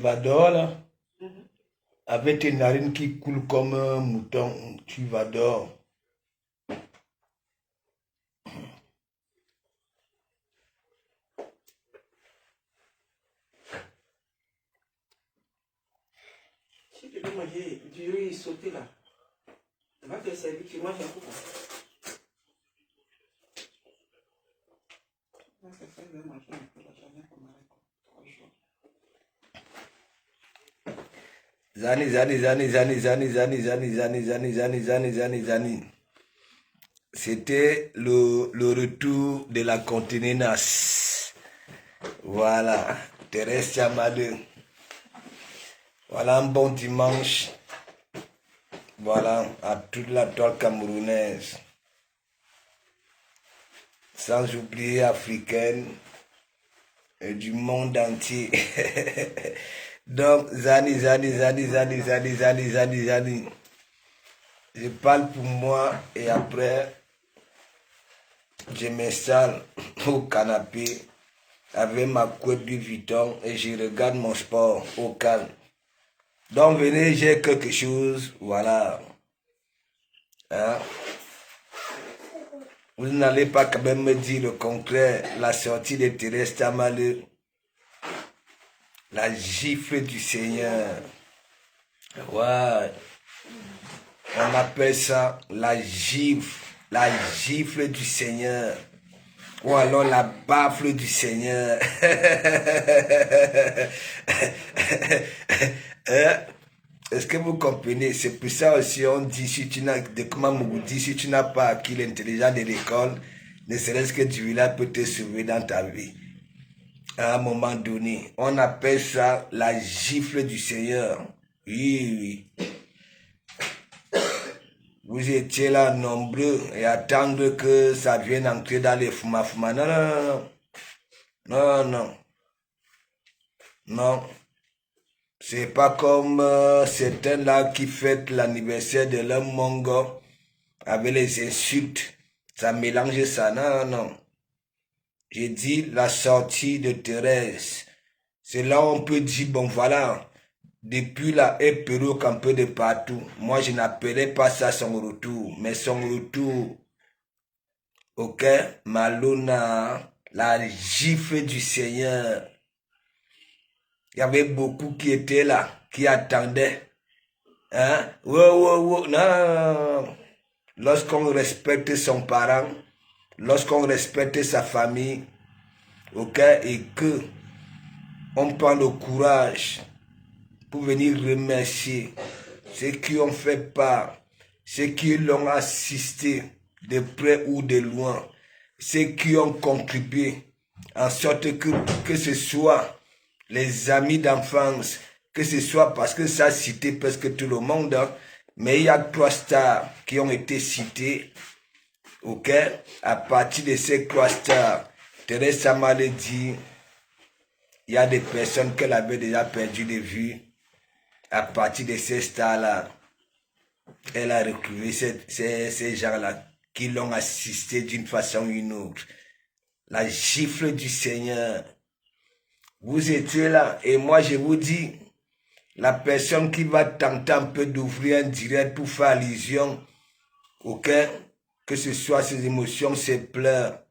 vas dehors là, avec tes narines qui coulent comme un mouton, tu vas dehors. Si tu veux manger du riz sauté là, on va te servir, tu manges un coup. Zani. C'était le retour de la contenance. Voilà, Thérèse Chamadé. Voilà un bon dimanche. Voilà, à toute la toile camerounaise. Sans oublier africaine et du monde entier. Donc, Zani. Je parle pour moi et après, je m'installe au canapé avec ma couette du Vuitton et je regarde mon sport au calme. Donc, venez, j'ai quelque chose, voilà. Hein? Vous n'allez pas quand même me dire le contraire, la sortie de Thérèse Tamalé, la gifle du Seigneur. Ouais. On appelle ça la gifle du Seigneur. Ou alors la baffle du Seigneur. Est-ce que vous comprenez? C'est pour ça aussi on dit, si tu n'as pas acquis l'intelligence de l'école, ne serait-ce que Dieu peut te sauver dans ta vie. À un moment donné, on appelle ça la gifle du Seigneur. Oui. Vous étiez là nombreux et attendre que ça vienne entrer dans les fuma. Non. C'est pas comme certains là qui fêtent l'anniversaire de leur mongo avec les insultes. Ça mélange ça. Non. J'ai dit la sortie de Thérèse. C'est là où on peut dire, bon voilà, depuis la Épéro un peu de partout. Moi, je n'appelais pas ça son retour, mais son retour, ok, Malona, la gifle du Seigneur. Il y avait beaucoup qui étaient là, qui attendaient. Hein? Wow. Non. Lorsqu'on respecte son parent, lorsqu'on respecte sa famille, ok, et que on prend le courage pour venir remercier ceux qui ont fait part, ceux qui l'ont assisté de près ou de loin, ceux qui ont contribué, en sorte que ce soit les amis d'enfance, que ce soit parce que ça a cité presque tout le monde, hein, mais il y a 3 stars qui ont été cités, ok, à partir de ces 3 stars, Thérèse Tamalé dit, il y a des personnes qu'elle avait déjà perdu de vue. À partir de ces stars-là, elle a recruté ces gens-là qui l'ont assisté d'une façon ou une autre. La gifle du Seigneur. Vous étiez là et moi je vous dis, la personne qui va tenter un peu d'ouvrir un direct pour faire allusion, ok, que ce soit ses émotions, ses pleurs,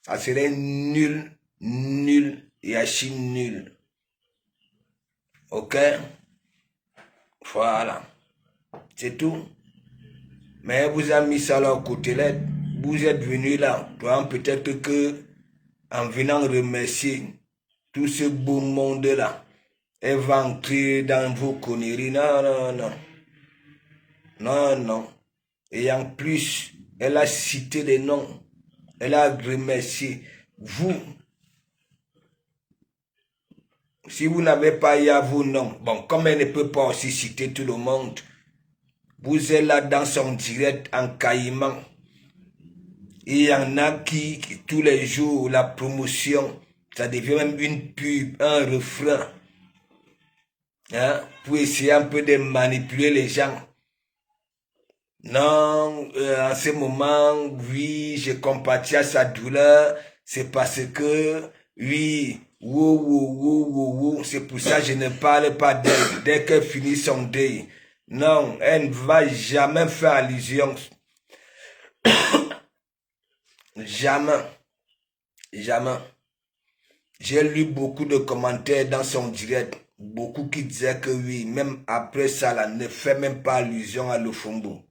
ça serait nul et archi nul. Ok? Voilà. C'est tout. Mais vous avez mis ça là au côté là. Vous êtes venu là. Peut-être que en venant remercier tout ce beau monde là, elle va entrer dans vos conneries. Non. Et en plus, elle a cité des noms. Elle a remercié. Vous, si vous n'avez pas eu à vous, non. Bon, comme elle ne peut pas aussi citer tout le monde, vous êtes là dans son direct en caïman. Il y en a qui, tous les jours, la promotion, ça devient même une pub, un refrain. Hein, pour essayer un peu de manipuler les gens. Non, en ce moment, oui, je compatis à sa douleur. C'est parce que, oui, C'est pour ça que je ne parle pas d'elle dès qu'elle finit son deuil. Non, elle ne va jamais faire allusion. Jamais. Jamais. J'ai lu beaucoup de commentaires dans son direct. Beaucoup qui disaient que oui, même après ça, là, ne fait même pas allusion à Lofombo.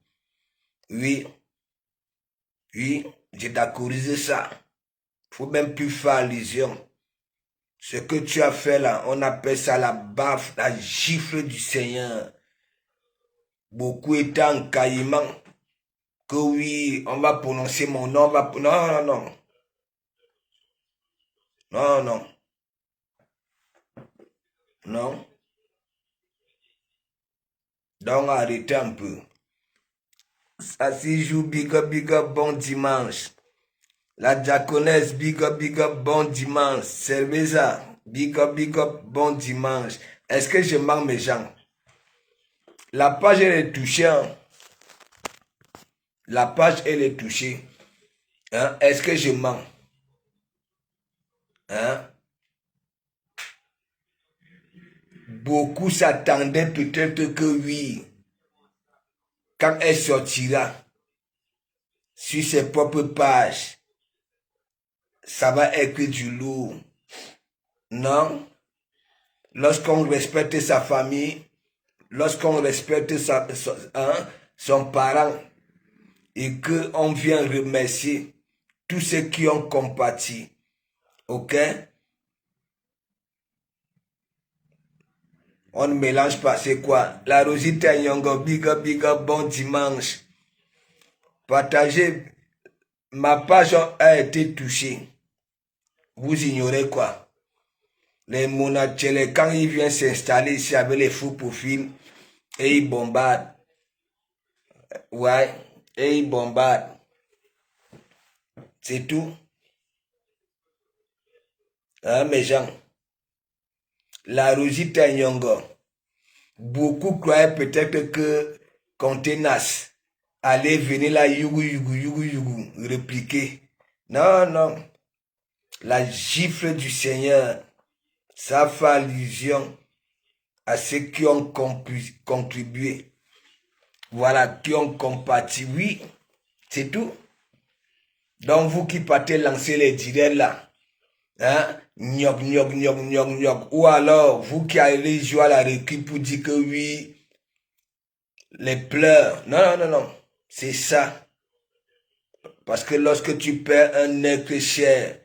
Oui. Oui, j'ai d'accordiser ça. Faut même plus faire allusion. Ce que tu as fait là, on appelle ça la baffe, la gifle du Seigneur. Beaucoup étaient en caïman. Que oui, on va prononcer mon nom, Non. Non. Donc arrêtez un peu. Ça s'y joue, big up, bon dimanche. La diaconesse, big up, bon dimanche. Cerveza, big up, bon dimanche. Est-ce que je manque mes gens? La page, elle est touchée. Hein? La page, elle est touchée. Hein? Est-ce que je mens? Hein? Beaucoup s'attendaient peut-être que oui. Quand elle sortira sur ses propres pages, ça va être du lourd. Non? Lorsqu'on respecte sa famille, lorsqu'on respecte son parent, et qu'on vient remercier tous ceux qui ont compati. Ok? On ne mélange pas, c'est quoi? La Rosita Nyongo, big up, bon dimanche. Partagez. Ma page a été touchée. Vous ignorez quoi? Les Monachele, quand ils viennent s'installer ici avec les faux profils, et ils bombardent. Ouais, et ils bombardent. C'est tout. Hein, mes gens? La Rosita Nyongo. Beaucoup croyaient peut-être que Contenas allait venir là, yugu, répliquer. Non. La gifle du Seigneur, ça fait allusion à ceux qui ont contribué. Voilà, qui ont compati. Oui, c'est tout. Donc vous qui partez lancer les directs là, hein, gnoc. Ou alors, vous qui allez jouer à la récup pour dire que oui, les pleurs. Non. C'est ça. Parce que lorsque tu perds un être cher,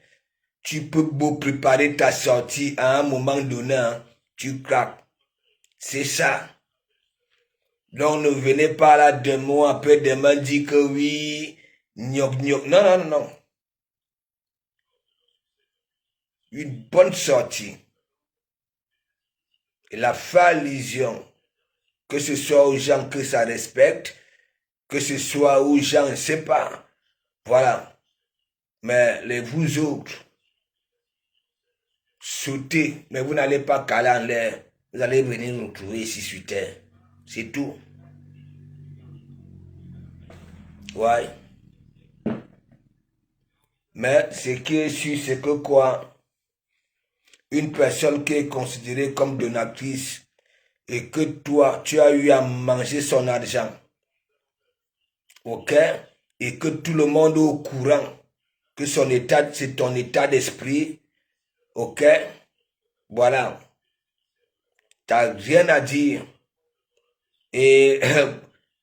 tu peux beau préparer ta sortie à un moment donné, hein, tu craques. C'est ça. Donc ne venez pas là demain, après demain dire que oui, gnoc. Non. Une bonne sortie. Et la allusion, que ce soit aux gens que ça respecte, que ce soit aux gens, je ne sais pas. Voilà. Mais vous autres, sautez, mais vous n'allez pas caler en l'air. Vous allez venir nous trouver ici sur terre. C'est tout. Ouais. Mais ce qui est sûr, c'est que quoi? Une personne qui est considérée comme donatrice et que toi, tu as eu à manger son argent. Ok? Et que tout le monde est au courant que son état, c'est ton état d'esprit. Ok? Voilà. Tu n'as rien à dire. Et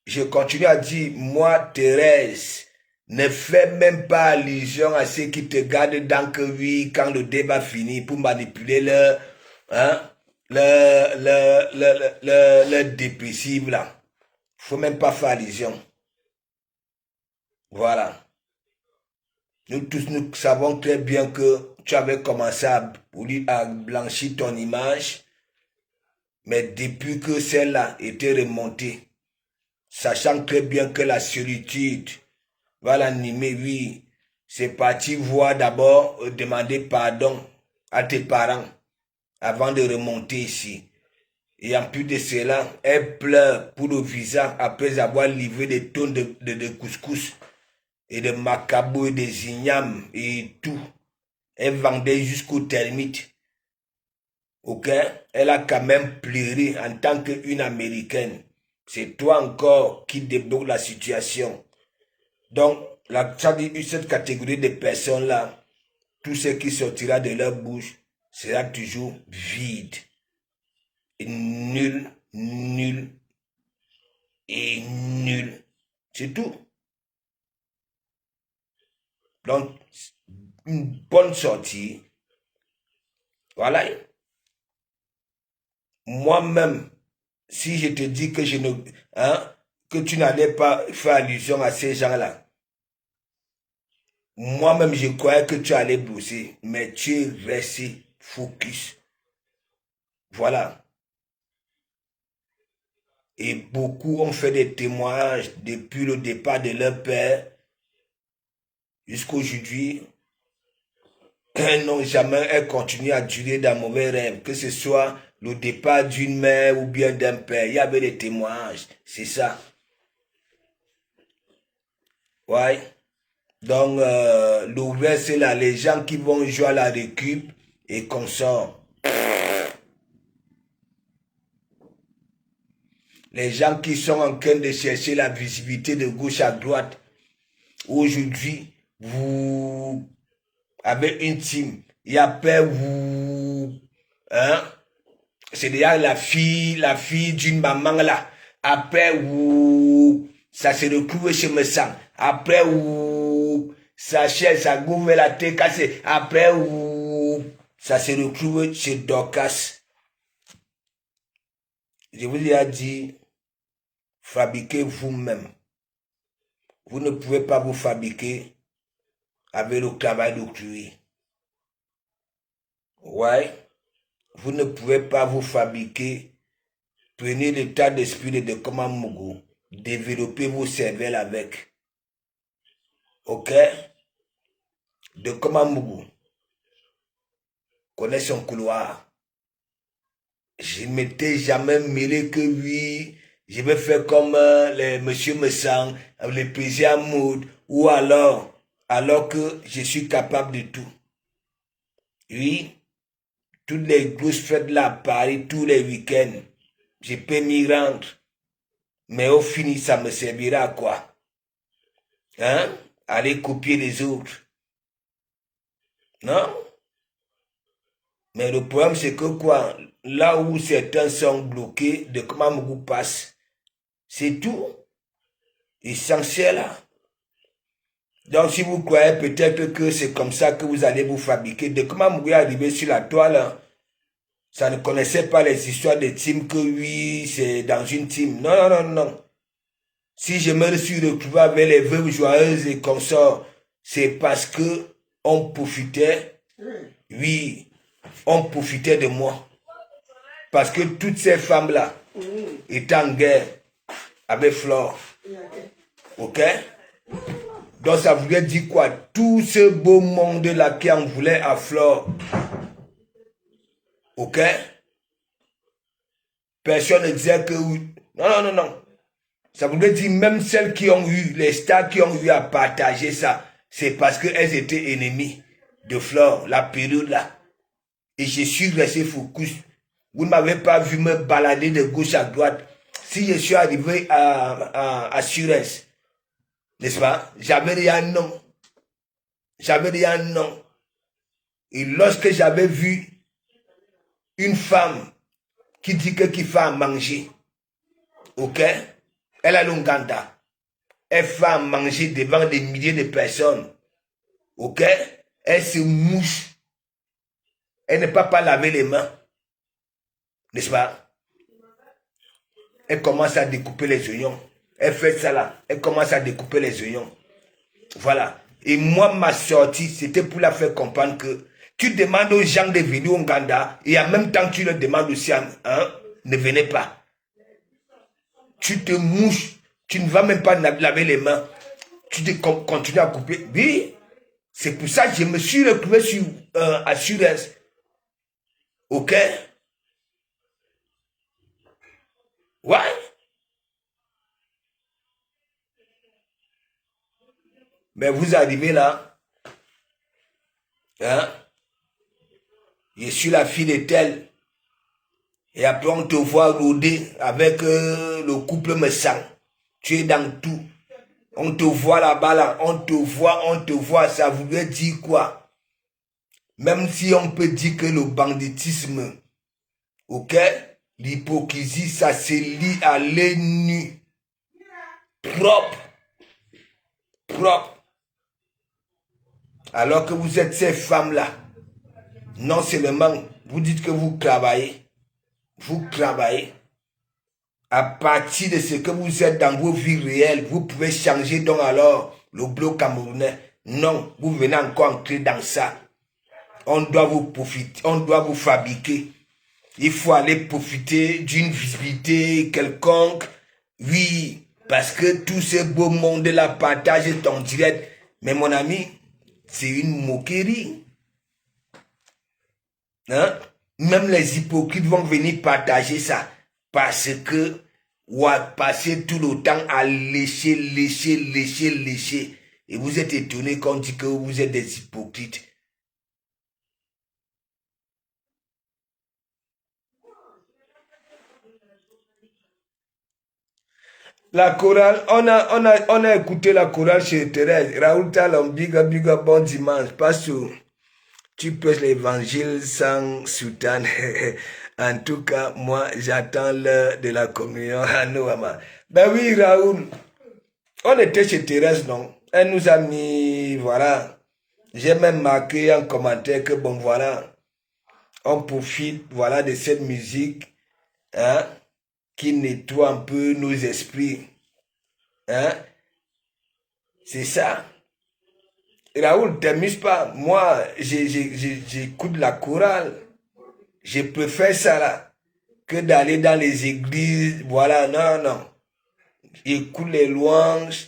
je continue à dire, moi, Thérèse, ne fais même pas allusion à ceux qui te gardent dans que oui, quand le débat finit, pour manipuler le dépressif là. Faut même pas faire allusion. Voilà. Nous tous, nous savons très bien que tu avais commencé à blanchir ton image, mais depuis que celle-là était remontée, sachant très bien que la solitude va l'animer, oui, c'est parti voir d'abord demander pardon à tes parents avant de remonter ici. Et en plus de cela, elle pleure pour le visa après avoir livré des tonnes de couscous et de macabou et des ignames et tout. Elle vendait jusqu'aux termites. Ok? Elle a quand même pleuré en tant qu'une Américaine. C'est toi encore qui débloque la situation. Donc, ça dit, cette catégorie de personnes-là, tout ce qui sortira de leur bouche sera toujours vide. Et nul, nul et nul. C'est tout. Donc, une bonne sortie. Voilà. Moi-même, si je te dis que que tu n'allais pas faire allusion à ces gens-là, moi-même, je croyais que tu allais bosser, mais tu es resté focus. Voilà. Et beaucoup ont fait des témoignages depuis le départ de leur père jusqu'à aujourd'hui. Elles n'ont jamais continué à durer dans mauvais rêves, que ce soit le départ d'une mère ou bien d'un père. Il y avait des témoignages, c'est ça. Ouais. Donc, l'ouvert, c'est là, les gens qui vont jouer à la récup et qu'on sort. Les gens qui sont en train de chercher la visibilité de gauche à droite. Aujourd'hui, vous avez une team. Il y a peur, vous... Hein? C'est déjà la fille d'une maman là. Après, vous... Ça se retrouve chez Messan. Après, vous... Ça cherche, ça gouverne la tête cassée. Après, vous... Ça se retrouve chez Dorcas. Je vous ai dit, fabriquez vous-même. Vous ne pouvez pas vous fabriquer avec le travail d'autrui. Ouais. Vous ne pouvez pas vous fabriquer. Prenez l'état d'esprit de Koma Mougou. Développez vos cervelles avec. Ok? De Koma Mougou. Connaît son couloir. Je ne m'étais jamais mêlé que oui. Je vais faire comme les monsieur Messang, les présidents Moud, ou alors que je suis capable de tout. Oui, toutes les grosses fêtes là à Paris, tous les week-ends, je peux m'y rendre. Mais au fini, ça me servira à quoi? Hein? Aller copier les autres. Non? Mais le problème, c'est que quoi? Là où certains sont bloqués, de comment Mougou passe, c'est tout. Essentiel. Donc, si vous croyez peut-être que c'est comme ça que vous allez vous fabriquer, de comment Mougou est arrivé sur la toile, ça ne connaissait pas les histoires de team que oui, c'est dans une team. Non, non, non, non. Si je me suis retrouvé avec les veuves joyeuses et consorts, c'est parce que on profitait, oui, on profitait de moi. Parce que toutes ces femmes-là étaient en guerre avec Flore. Ok? Donc ça voulait dire quoi? Tout ce beau monde-là qui en voulait à Flore. Ok? Personne ne disait que oui. Non, non, non, non. Ça voulait dire même celles qui ont eu, les stars qui ont eu à partager ça, c'est parce qu'elles étaient ennemies de Flore, la période là. Et je suis resté focus. Vous ne m'avez pas vu me balader de gauche à droite. Si je suis arrivé à Surens, n'est-ce pas? J'avais dit un non. J'avais dit un non. Et lorsque j'avais vu une femme qui dit que qui fait à manger, ok? Elle a l'Ouganda. Elle fait à manger devant des milliers de personnes. Ok? Elle se mouche. Elle ne peut pas laver les mains. N'est-ce pas? Elle commence à découper les oignons. Elle fait ça là. Elle commence à découper les oignons. Voilà. Et moi, ma sortie, c'était pour la faire comprendre que tu demandes aux gens de venir au Ouganda et en même temps tu leur demandes aussi, hein, ne venez pas. Tu te mouches. Tu ne vas même pas laver les mains. Tu continues à couper. Oui. C'est pour ça que je me suis retrouvé sur Assurance. Ok? Ouais? Mais vous arrivez là. Hein? Je suis la fille de tel. Et après, on te voit rôder avec le couple méchant. Tu es dans tout. On te voit là-bas, là. On te voit. Ça voudrait dire quoi? Même si on peut dire que le banditisme, ok, l'hypocrisie, ça se lit à l'œil nu. Propre. Alors que vous êtes ces femmes-là. Non seulement, vous dites que vous travaillez. Vous travaillez. À partir de ce que vous êtes dans vos vies réelles, vous pouvez changer donc alors le bloc camerounais. Non, vous venez encore entrer dans ça. On doit vous profiter, on doit vous fabriquer. Il faut aller profiter d'une visibilité quelconque. Oui, parce que tout ce beau monde-là partage ton direct. Mais mon ami, c'est une moquerie. Hein? Même les hypocrites vont venir partager ça. Parce que, passer tout le temps à lécher. Et vous êtes étonné qu'on dit que vous êtes des hypocrites. La chorale, on a écouté la chorale chez Thérèse. Raoul Talon, big up, bon dimanche. Parce que tu prêches l'évangile sans soutane. En tout cas, moi, j'attends l'heure de la communion à Noama. Ben oui, Raoul. On était chez Thérèse, non? Elle nous a mis, voilà. J'ai même marqué en commentaire que, bon, voilà. On profite, voilà, de cette musique, hein, qui nettoie un peu nos esprits. Hein? C'est ça. Raoul, t'amuses pas. Moi, j'écoute la chorale. Je préfère ça là que d'aller dans les églises. Voilà, non. J'écoute les louanges.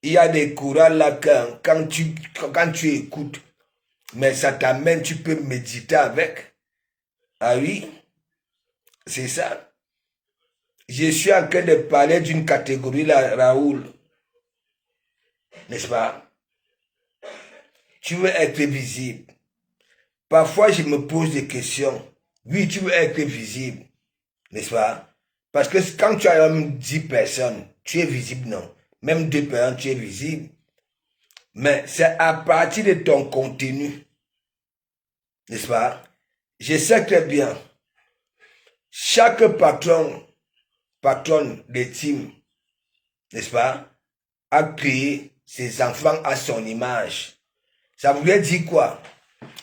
Il y a des chorales là quand tu écoutes. Mais ça t'amène, tu peux méditer avec. Ah oui, c'est ça. Je suis en train de parler d'une catégorie là, Raoul. N'est-ce pas? Tu veux être visible. Parfois, je me pose des questions. Oui, tu veux être visible. N'est-ce pas? Parce que quand tu as même 10 personnes, tu es visible, non? Même 2 personnes, tu es visible. Mais c'est à partir de ton contenu. N'est-ce pas? Je sais très bien. Chaque patronne de team, n'est-ce pas, a créé ses enfants à son image. Ça voulait dire quoi?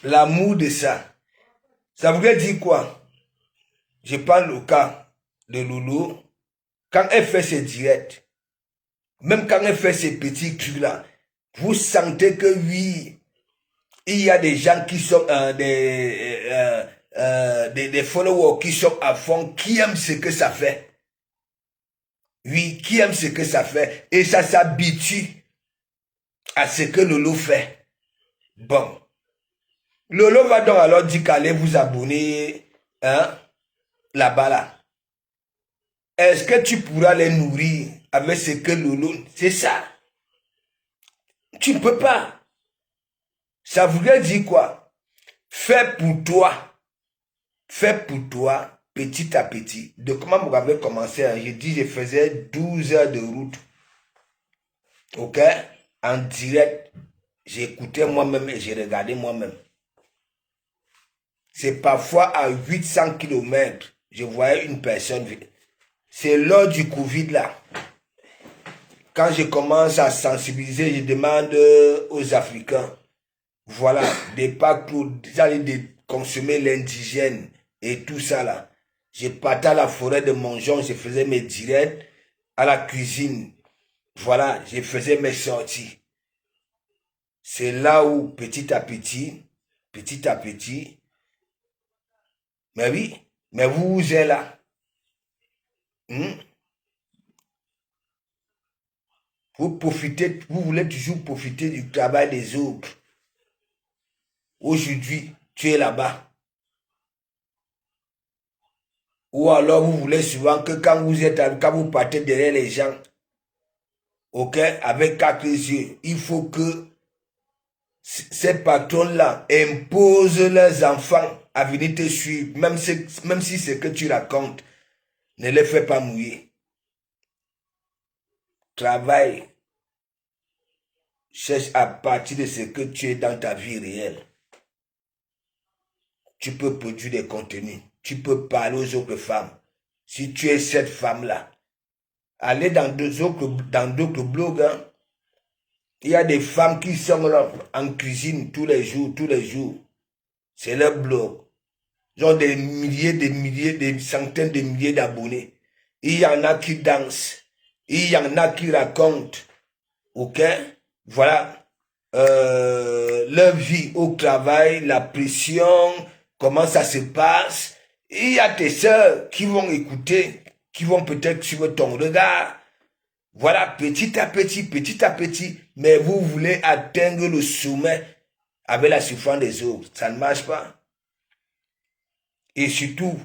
L'amour de ça. Ça voulait dire quoi? Je parle au cas de Loulou. Quand elle fait ses directs, même quand elle fait ses petits trucs là, vous sentez que oui, il y a des gens qui sont des followers qui sont à fond, qui aiment ce que ça fait. Oui, qui aiment ce que ça fait. Et ça s'habitue à ce que Lolo fait. Bon. Lolo va donc alors dire qu'allez vous abonner, hein, là-bas là. Est-ce que tu pourras les nourrir avec ce que Lolo... C'est ça. Tu ne peux pas. Ça voudrait dire quoi? Fais pour toi. Fais pour toi, petit à petit. De comment vous avez commencé, hein? Je dis, je faisais 12 heures de route. Ok? En direct. J'écoutais moi-même et j'ai regardé moi-même. C'est parfois à 800 km, je voyais une personne. C'est lors du Covid là. Quand je commence à sensibiliser, je demande aux Africains, voilà, de pas de consommer l'indigène et tout ça là. Je partais à la forêt de Monjon, je faisais mes directs à la cuisine. Voilà, je faisais mes sorties. C'est là où, petit à petit, mais oui, mais vous êtes là. Vous profitez, vous voulez toujours profiter du travail des autres. Aujourd'hui, tu es là-bas. Ou alors vous voulez souvent que quand vous partez derrière les gens, ok, avec 4 yeux, il faut que ces patrons-là imposent leurs enfants à venir te suivre, même si ce que tu racontes ne les fait pas mouiller. Travaille. Cherche à partir de ce que tu es dans ta vie réelle. Tu peux produire des contenus. Tu peux parler aux autres femmes. Si tu es cette femme-là, allez dans d'autres blogs. Hein. Il y a des femmes qui sont là en cuisine tous les jours. C'est leur blog. Ils ont des centaines de milliers d'abonnés. Il y en a qui dansent. Il y en a qui racontent. Ok? Voilà. Leur vie au travail, la pression, comment ça se passe. Il y a tes sœurs qui vont écouter, qui vont peut-être suivre ton regard. Voilà, petit à petit, mais vous voulez atteindre le sommet avec la souffrance des autres. Ça ne marche pas. Et surtout,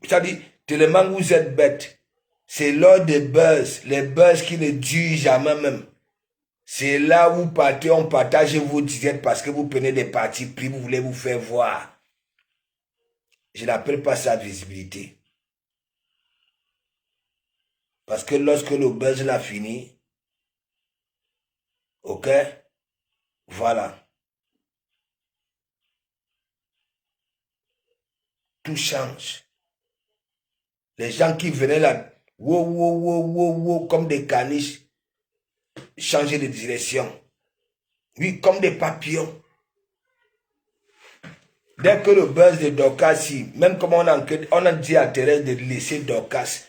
c'est-à-dire, tellement vous êtes bête. C'est lors des buzz, les buzz qui ne durent jamais même. C'est là où vous partez, on partage vos disettes parce que vous prenez des partis pris, vous voulez vous faire voir. Je n'appelle pas ça visibilité. Parce que lorsque le buzz l'a fini, ok, voilà. Tout change. Les gens qui venaient là, comme des caniches, changer de direction. Oui, comme des papillons. Dès que le buzz de Dorcas, même comme on a dit à Thérèse de laisser Dorcas,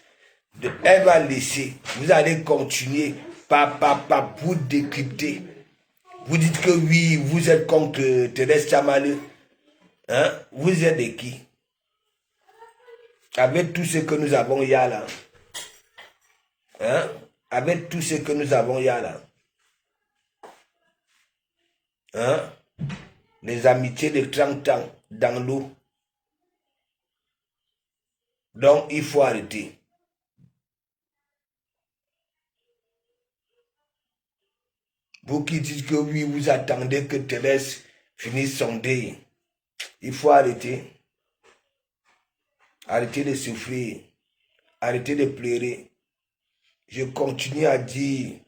elle va laisser. Vous allez continuer par vous décrypter. Vous dites que oui, vous êtes contre Thérèse Tchamaleu. Hein? Vous êtes de qui? Avec tout ce que nous avons il y a là. Hein? Avec tout ce que nous avons il y a là. Hein? Les amitiés de 30 ans dans l'eau. Donc, il faut arrêter. Vous qui dites que oui, vous attendez que Thérèse finisse son deuil. Il faut arrêter. Arrêtez de souffrir. Arrêtez de pleurer. Je continue à dire,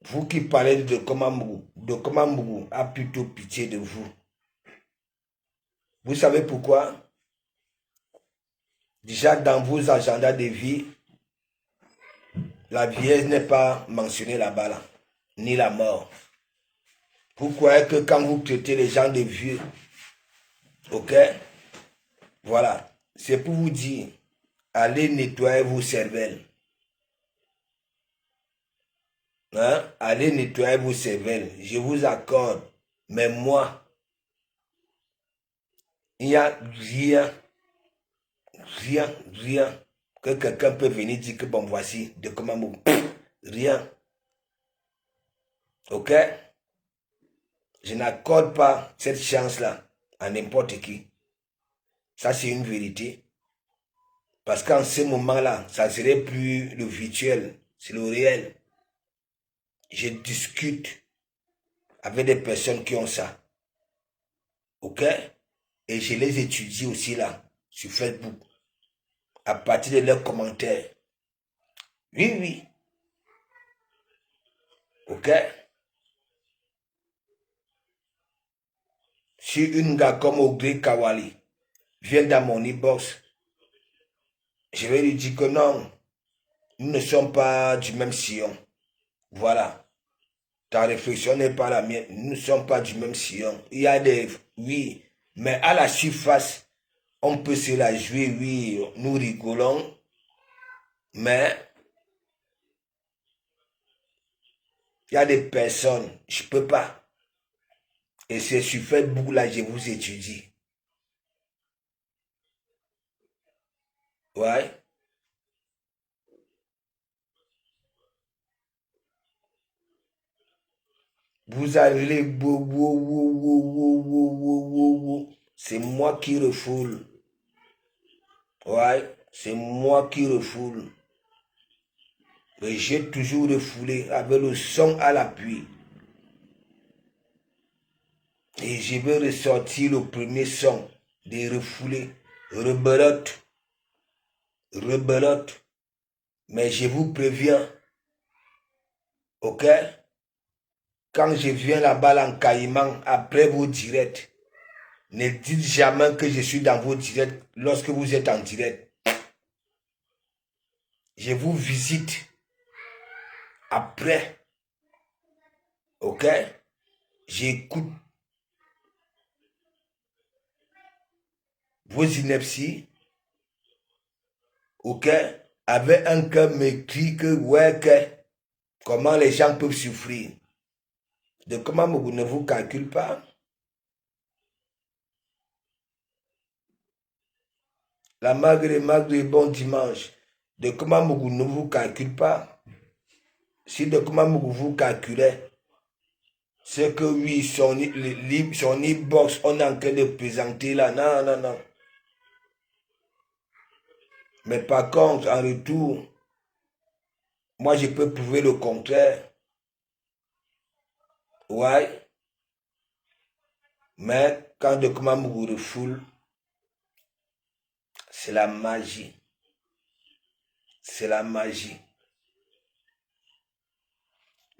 vous qui parlez de Komambougou a plutôt pitié de vous. Vous savez pourquoi? Déjà dans vos agendas de vie, la vieillesse n'est pas mentionnée là-bas, là, ni la mort. Vous croyez que quand vous traitez les gens de vieux, ok? Voilà, c'est pour vous dire, allez nettoyer vos cervelles. Hein? Allez nettoyer vos cervelles, je vous accorde. Mais moi, il n'y a rien que quelqu'un peut venir dire que bon voici, de comment rien. Ok? Je n'accorde pas cette chance-là à n'importe qui. Ça, c'est une vérité. Parce qu'en ce moment-là, ça ne serait plus le virtuel, c'est le réel. Je discute avec des personnes qui ont ça. Ok? Et je les étudie aussi là, sur Facebook, à partir de leurs commentaires. Oui. Ok? Si une gars comme Ogri Kawali vient dans mon inbox, je vais lui dire que non, nous ne sommes pas du même sillon. Voilà. Ta réflexion n'est pas la mienne. Nous ne sommes pas du même sillon. Il y a des... Oui, mais à la surface, on peut se la jouer, oui, nous rigolons. Mais il y a des personnes, je ne peux pas. Et c'est sur Facebook là, je vous étudie. Ouais. Vous allez, c'est moi qui refoule. Ouais, c'est moi qui refoule. Mais j'ai toujours refoulé avec le son à l'appui. Et je vais ressortir le premier son des refoulés. Rebelote. Rebelote. Mais je vous préviens. Ok? Quand je viens là-bas en Caïman, après vos directs, ne dites jamais que je suis dans vos directs lorsque vous êtes en direct. Je vous visite après. Ok? J'écoute vos inepties. Ok? Avec un cœur m'écrit que, ouais, que, comment les gens peuvent souffrir. De comment vous ne vous calcule pas. La magre bon dimanche. De comment vous ne vous calcule pas. Si de comment vous vous calculez, c'est que oui, son e-box, on est en train de présenter là. Non, non, non. Mais par contre, en retour, moi, je peux prouver le contraire. Ouais. Mais quand de comment vous refoule, c'est la magie. C'est la magie.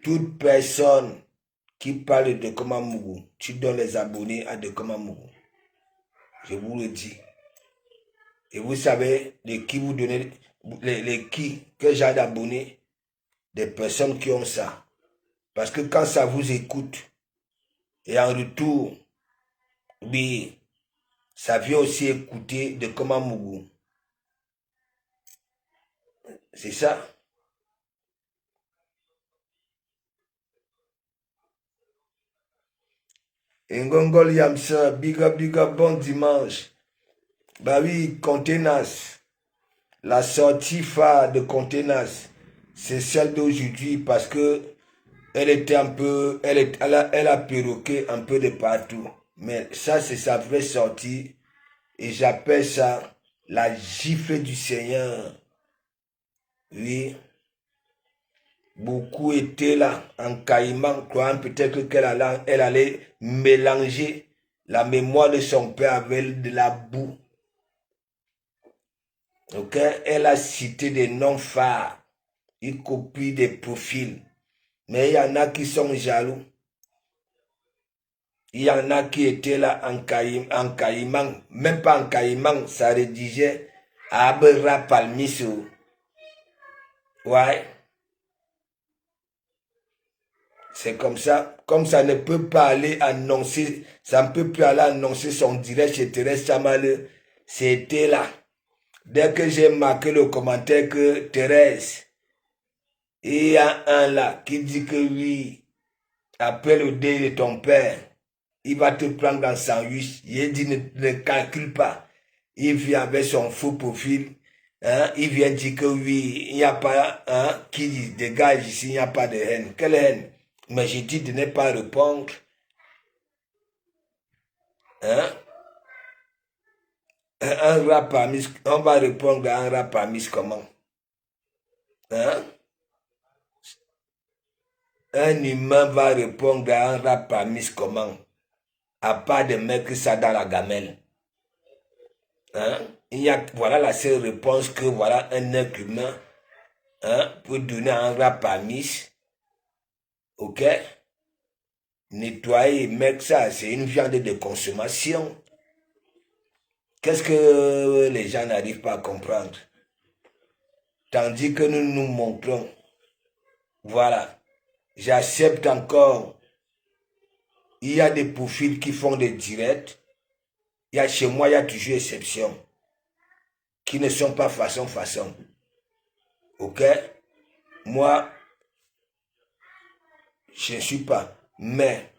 Toute personne qui parle de Komamougou, tu donnes les abonnés à de Komamougou. Je vous le dis. Et vous savez de qui vous donnez, quel genre d'abonnés? Des personnes qui ont ça. Parce que quand ça vous écoute, et en retour, oui, ça vient aussi écouter de Komamougou. C'est ça. Ngongol Yamsa, big up, bon dimanche. Bah oui, Contenas. La sortie phare de Contenas, c'est celle d'aujourd'hui parce que elle était un peu, elle a perroqué un peu de partout. Mais ça, c'est sa vraie sortie. Et j'appelle ça la gifle du Seigneur. Oui. Beaucoup étaient là, en caïman, croyant peut-être qu'elle allait mélanger la mémoire de son père avec de la boue. Ok? Elle a cité des noms phares. Il copie des profils. Mais il y en a qui sont jaloux. Il y en a qui étaient là en caïman. Même pas en caïman, ça rédigeait Abra Palmiso. Ouais. C'est comme ça. Comme ça ne peut pas aller annoncer, ça ne peut plus aller annoncer son direct chez Thérèse Chamale. C'était là. Dès que j'ai marqué le commentaire que Thérèse, il y a un là qui dit que oui, après le dé de ton père, il va te prendre dans 108. Il dit ne calcule pas. Il vient avec son faux profil. Hein, il vient dire que oui, il n'y a pas, hein, qui dit dégage ici, il n'y a pas de haine. Quelle haine? Mais j'ai dit de ne pas répondre. Hein? Un rap amis, on va répondre à un rap amis comment? Hein? Un humain va répondre à un rap amis comment? À part de mettre ça dans la gamelle. Hein? Il y a, voilà la seule réponse que voilà un être humain, hein, peut donner à un rap amis. Ok? Nettoyer et mettre ça, c'est une viande de consommation. Qu'est-ce que les gens n'arrivent pas à comprendre? Tandis que nous nous montrons, voilà, j'accepte encore, il y a des profils qui font des directs, chez moi, il y a toujours exception, qui ne sont pas façon. Ok? Moi, je ne suis pas, mais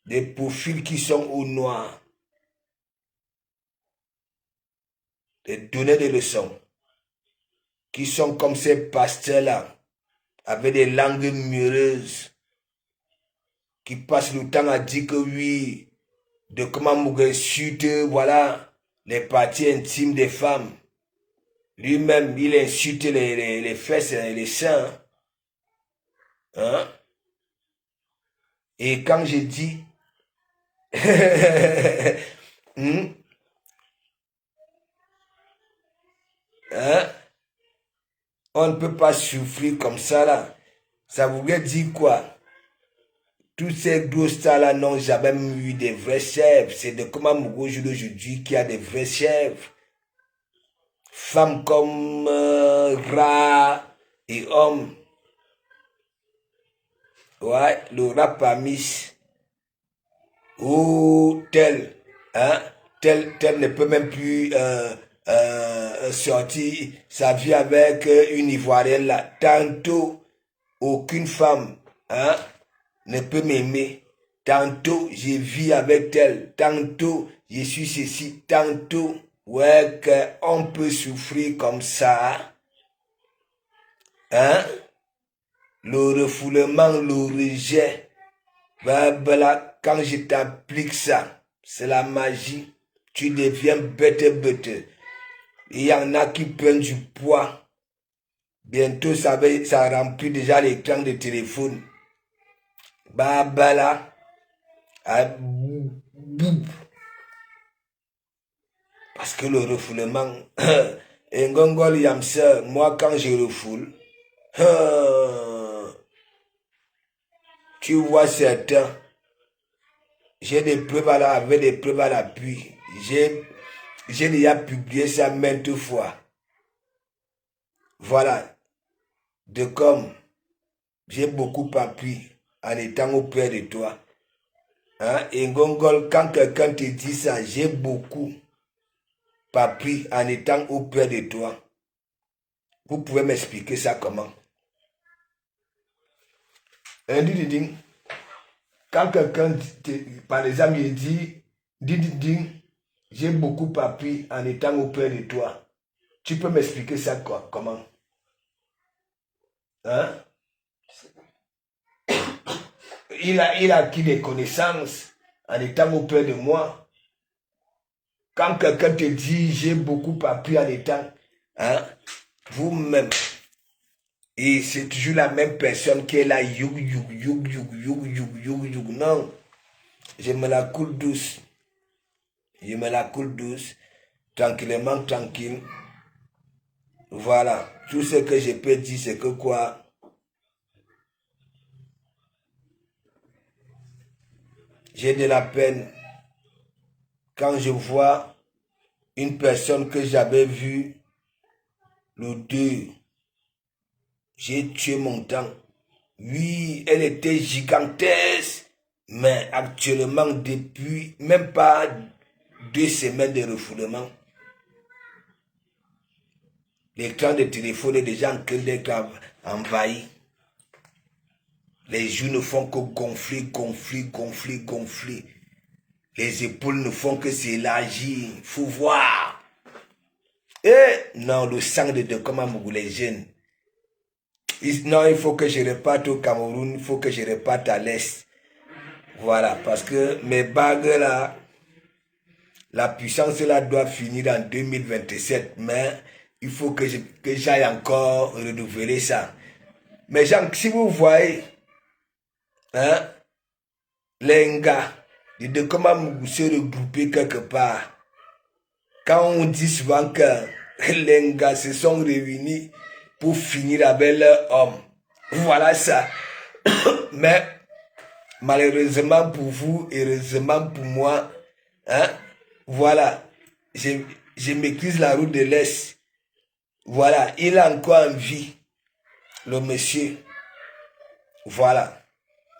des profils qui sont au noir, des donner des leçons, qui sont comme ces pasteurs-là, avec des langues mureuses, qui passent le temps à dire que oui, de comment Mugabe insulte, voilà, les parties intimes des femmes. Lui-même, il insulte les fesses et les seins. Hein? Et quand je dis... Hein? On ne peut pas souffrir comme ça là. Ça voudrait dire quoi? Tous ces gros stars là n'ont jamais eu des vrais chefs. C'est de comment Mogo joue aujourd'hui qui a des vrais chefs. Femmes comme Ra et hommes. Ouais, le rap a mis. Ou tel, hein, tel ne peut même plus sortir sa vie avec une Ivoirienne là. Tantôt, aucune femme, hein, ne peut m'aimer. Tantôt, je vis avec elle. Tantôt, je suis ceci. Tantôt, ouais, qu'on peut souffrir comme ça. Hein? Le refoulement, le rejet. Voilà, quand je t'applique ça, c'est la magie. Tu deviens bête. Il y en a qui prennent du poids. Bientôt, ça remplit déjà l'écran de téléphone. Babala. Parce que le refoulement, et Ngongol Yamsa, moi quand je refoule, tu vois certains, j'ai des preuves avec des preuves à l'appui. J'ai déjà publié ça maintes fois. Voilà. De comme j'ai beaucoup appris en étant auprès de toi. Hein? Et Ngongol, quand quelqu'un te dit ça, j'ai beaucoup appris en étant auprès de toi. Vous pouvez m'expliquer ça comment? Quand quelqu'un, par exemple, il dit, j'ai beaucoup appris en étant auprès de toi. Tu peux m'expliquer ça quoi, comment? Hein? Il a acquis des connaissances en étant auprès de moi. Quand quelqu'un te dit, j'ai beaucoup appris en étant, hein, vous-même, et c'est toujours la même personne qui est là, youg. Non, je me la coule douce. Je me la coule douce, tranquillement, tranquille. Voilà, tout ce que je peux dire, c'est que quoi? J'ai de la peine quand je vois une personne que j'avais vue le 2. J'ai tué mon temps. Oui, elle était gigantesque, mais actuellement, depuis même pas 2 semaines de refoulement, l'écran de téléphone est déjà en train d'être envahi. Les joues ne font que gonfler. Les épaules ne font que s'élargir. Faut voir. Et non, le sang de comment les jeunes. Non, il faut que je reparte au Cameroun, il faut que je reparte à l'Est. Voilà, parce que mes bagues là, la puissance là doit finir en 2027, mais il faut que j'aille encore renouveler ça. Mais Jean, si vous voyez, hein, les gars, de comment se regrouper quelque part, quand on dit souvent que les gars se sont réunis pour finir avec leur homme, voilà ça. Mais malheureusement pour vous, heureusement pour moi, hein, voilà, je maîtrise la route de l'Est. Voilà, il a encore en vie, le monsieur. Voilà.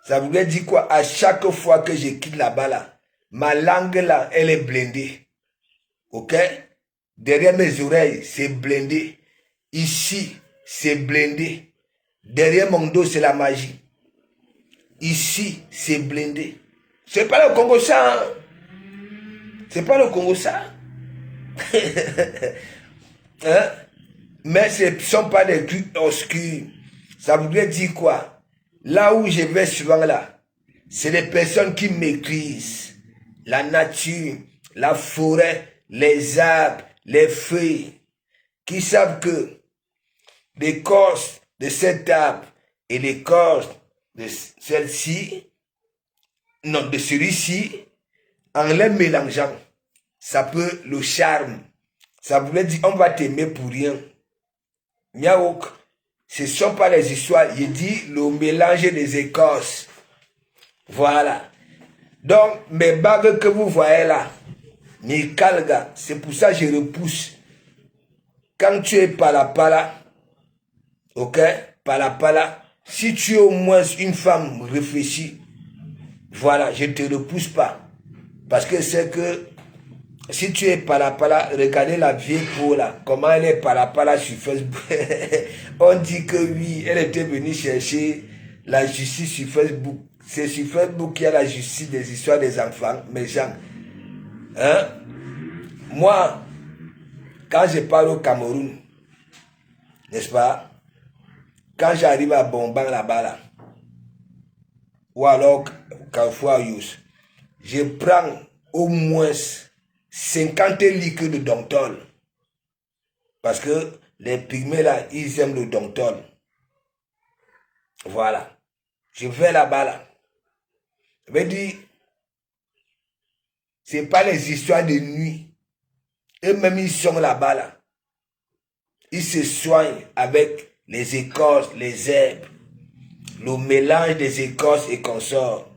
Ça voudrait dire quoi? À chaque fois que je quitte là-bas, là, ma langue là, elle est blindée. Ok? Derrière mes oreilles, c'est blindé. Ici, c'est blindé. Derrière mon dos, c'est la magie. Ici, c'est blindé. C'est pas le Congo ça. Hein? C'est pas le Congo ça. Hein? Mais ce ne sont pas des trucs obscurs. Ça voudrait dire quoi? Là où je vais souvent là, c'est les personnes qui maîtrisent la nature, la forêt, les arbres, les feuilles, qui savent que l'écorce de cet arbre et l'écorce de celle-ci non, de celui-ci, en les mélangeant, ça peut, le charme, ça voulait dire, on va t'aimer pour rien. Miaouk, ce ne sont pas les histoires, il dit le mélange des écorces. Voilà. Donc, mes bagues que vous voyez là, mes calgas, c'est pour ça que je repousse. Quand tu es pala, ok, pala, si tu es au moins une femme réfléchie, voilà, je ne te repousse pas. Parce que c'est que, si tu es pala, regardez la vieille peau là, comment elle est pala sur Facebook. On dit que oui, elle était venue chercher la justice sur Facebook. C'est sur Facebook qu'il y a la justice des histoires des enfants, mes gens. Hein? Moi, quand je parle au Cameroun, n'est-ce pas? Quand j'arrive à Bomban là-bas, là, ou alors Carrefour Yous, je prends au moins 50 litres de Domptol. Parce que les pygmées là, ils aiment le Domptol. Voilà. Je vais là-bas là. Je veux dire, c'est pas les histoires de nuit. Eux-mêmes, ils sont là-bas là. Ils se soignent avec les écorces, les herbes, le mélange des écorces et consorts.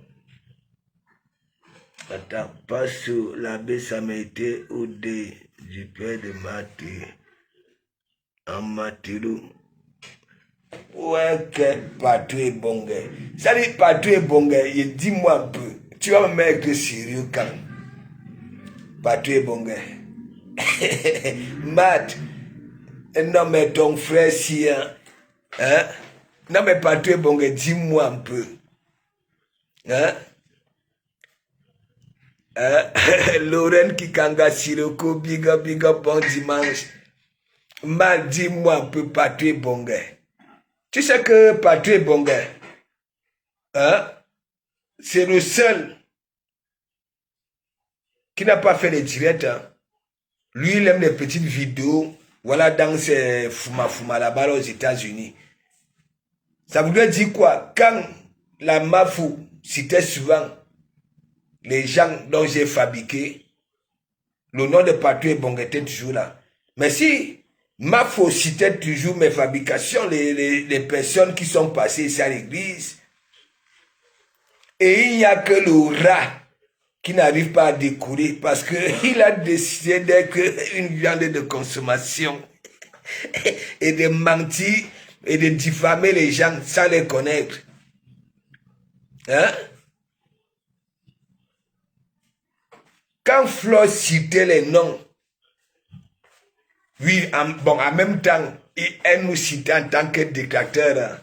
Attends, pas sur l'abbé Samété ou du père de Maté, en Matilou. Ouais, que Patou est bon gars. Salut Patou est bon gars, dis-moi un peu. Tu vas me mettre sérieux quand? Patou est bon gars. Matt, non mais ton frère si, hein? Non mais Patou est bon gars, dis-moi un peu. Hein? Lorraine Kikanga Siroko, big up, bon dimanche. Mal, dis-moi un peu, Patrick Bonga. Tu sais que Patrick Bonga, hein, c'est le seul qui n'a pas fait les directs. Hein. Lui, il aime les petites vidéos, voilà, dans ses fuma là-bas aux États-Unis. Ça voulait dire quoi? Quand la Mafou citait souvent les gens dont j'ai fabriqué, le nom de Patrick Bonga était toujours là. Mais si Mafou citait toujours mes fabrications, les personnes qui sont passées ici à l'église, et il n'y a que le rat qui n'arrive pas à découvrir parce qu'il a décidé d'être une viande de consommation et de mentir et de diffamer les gens sans les connaître. Hein? Quand Flo citait les noms, oui, en même temps, elle nous citait en tant que dictateur.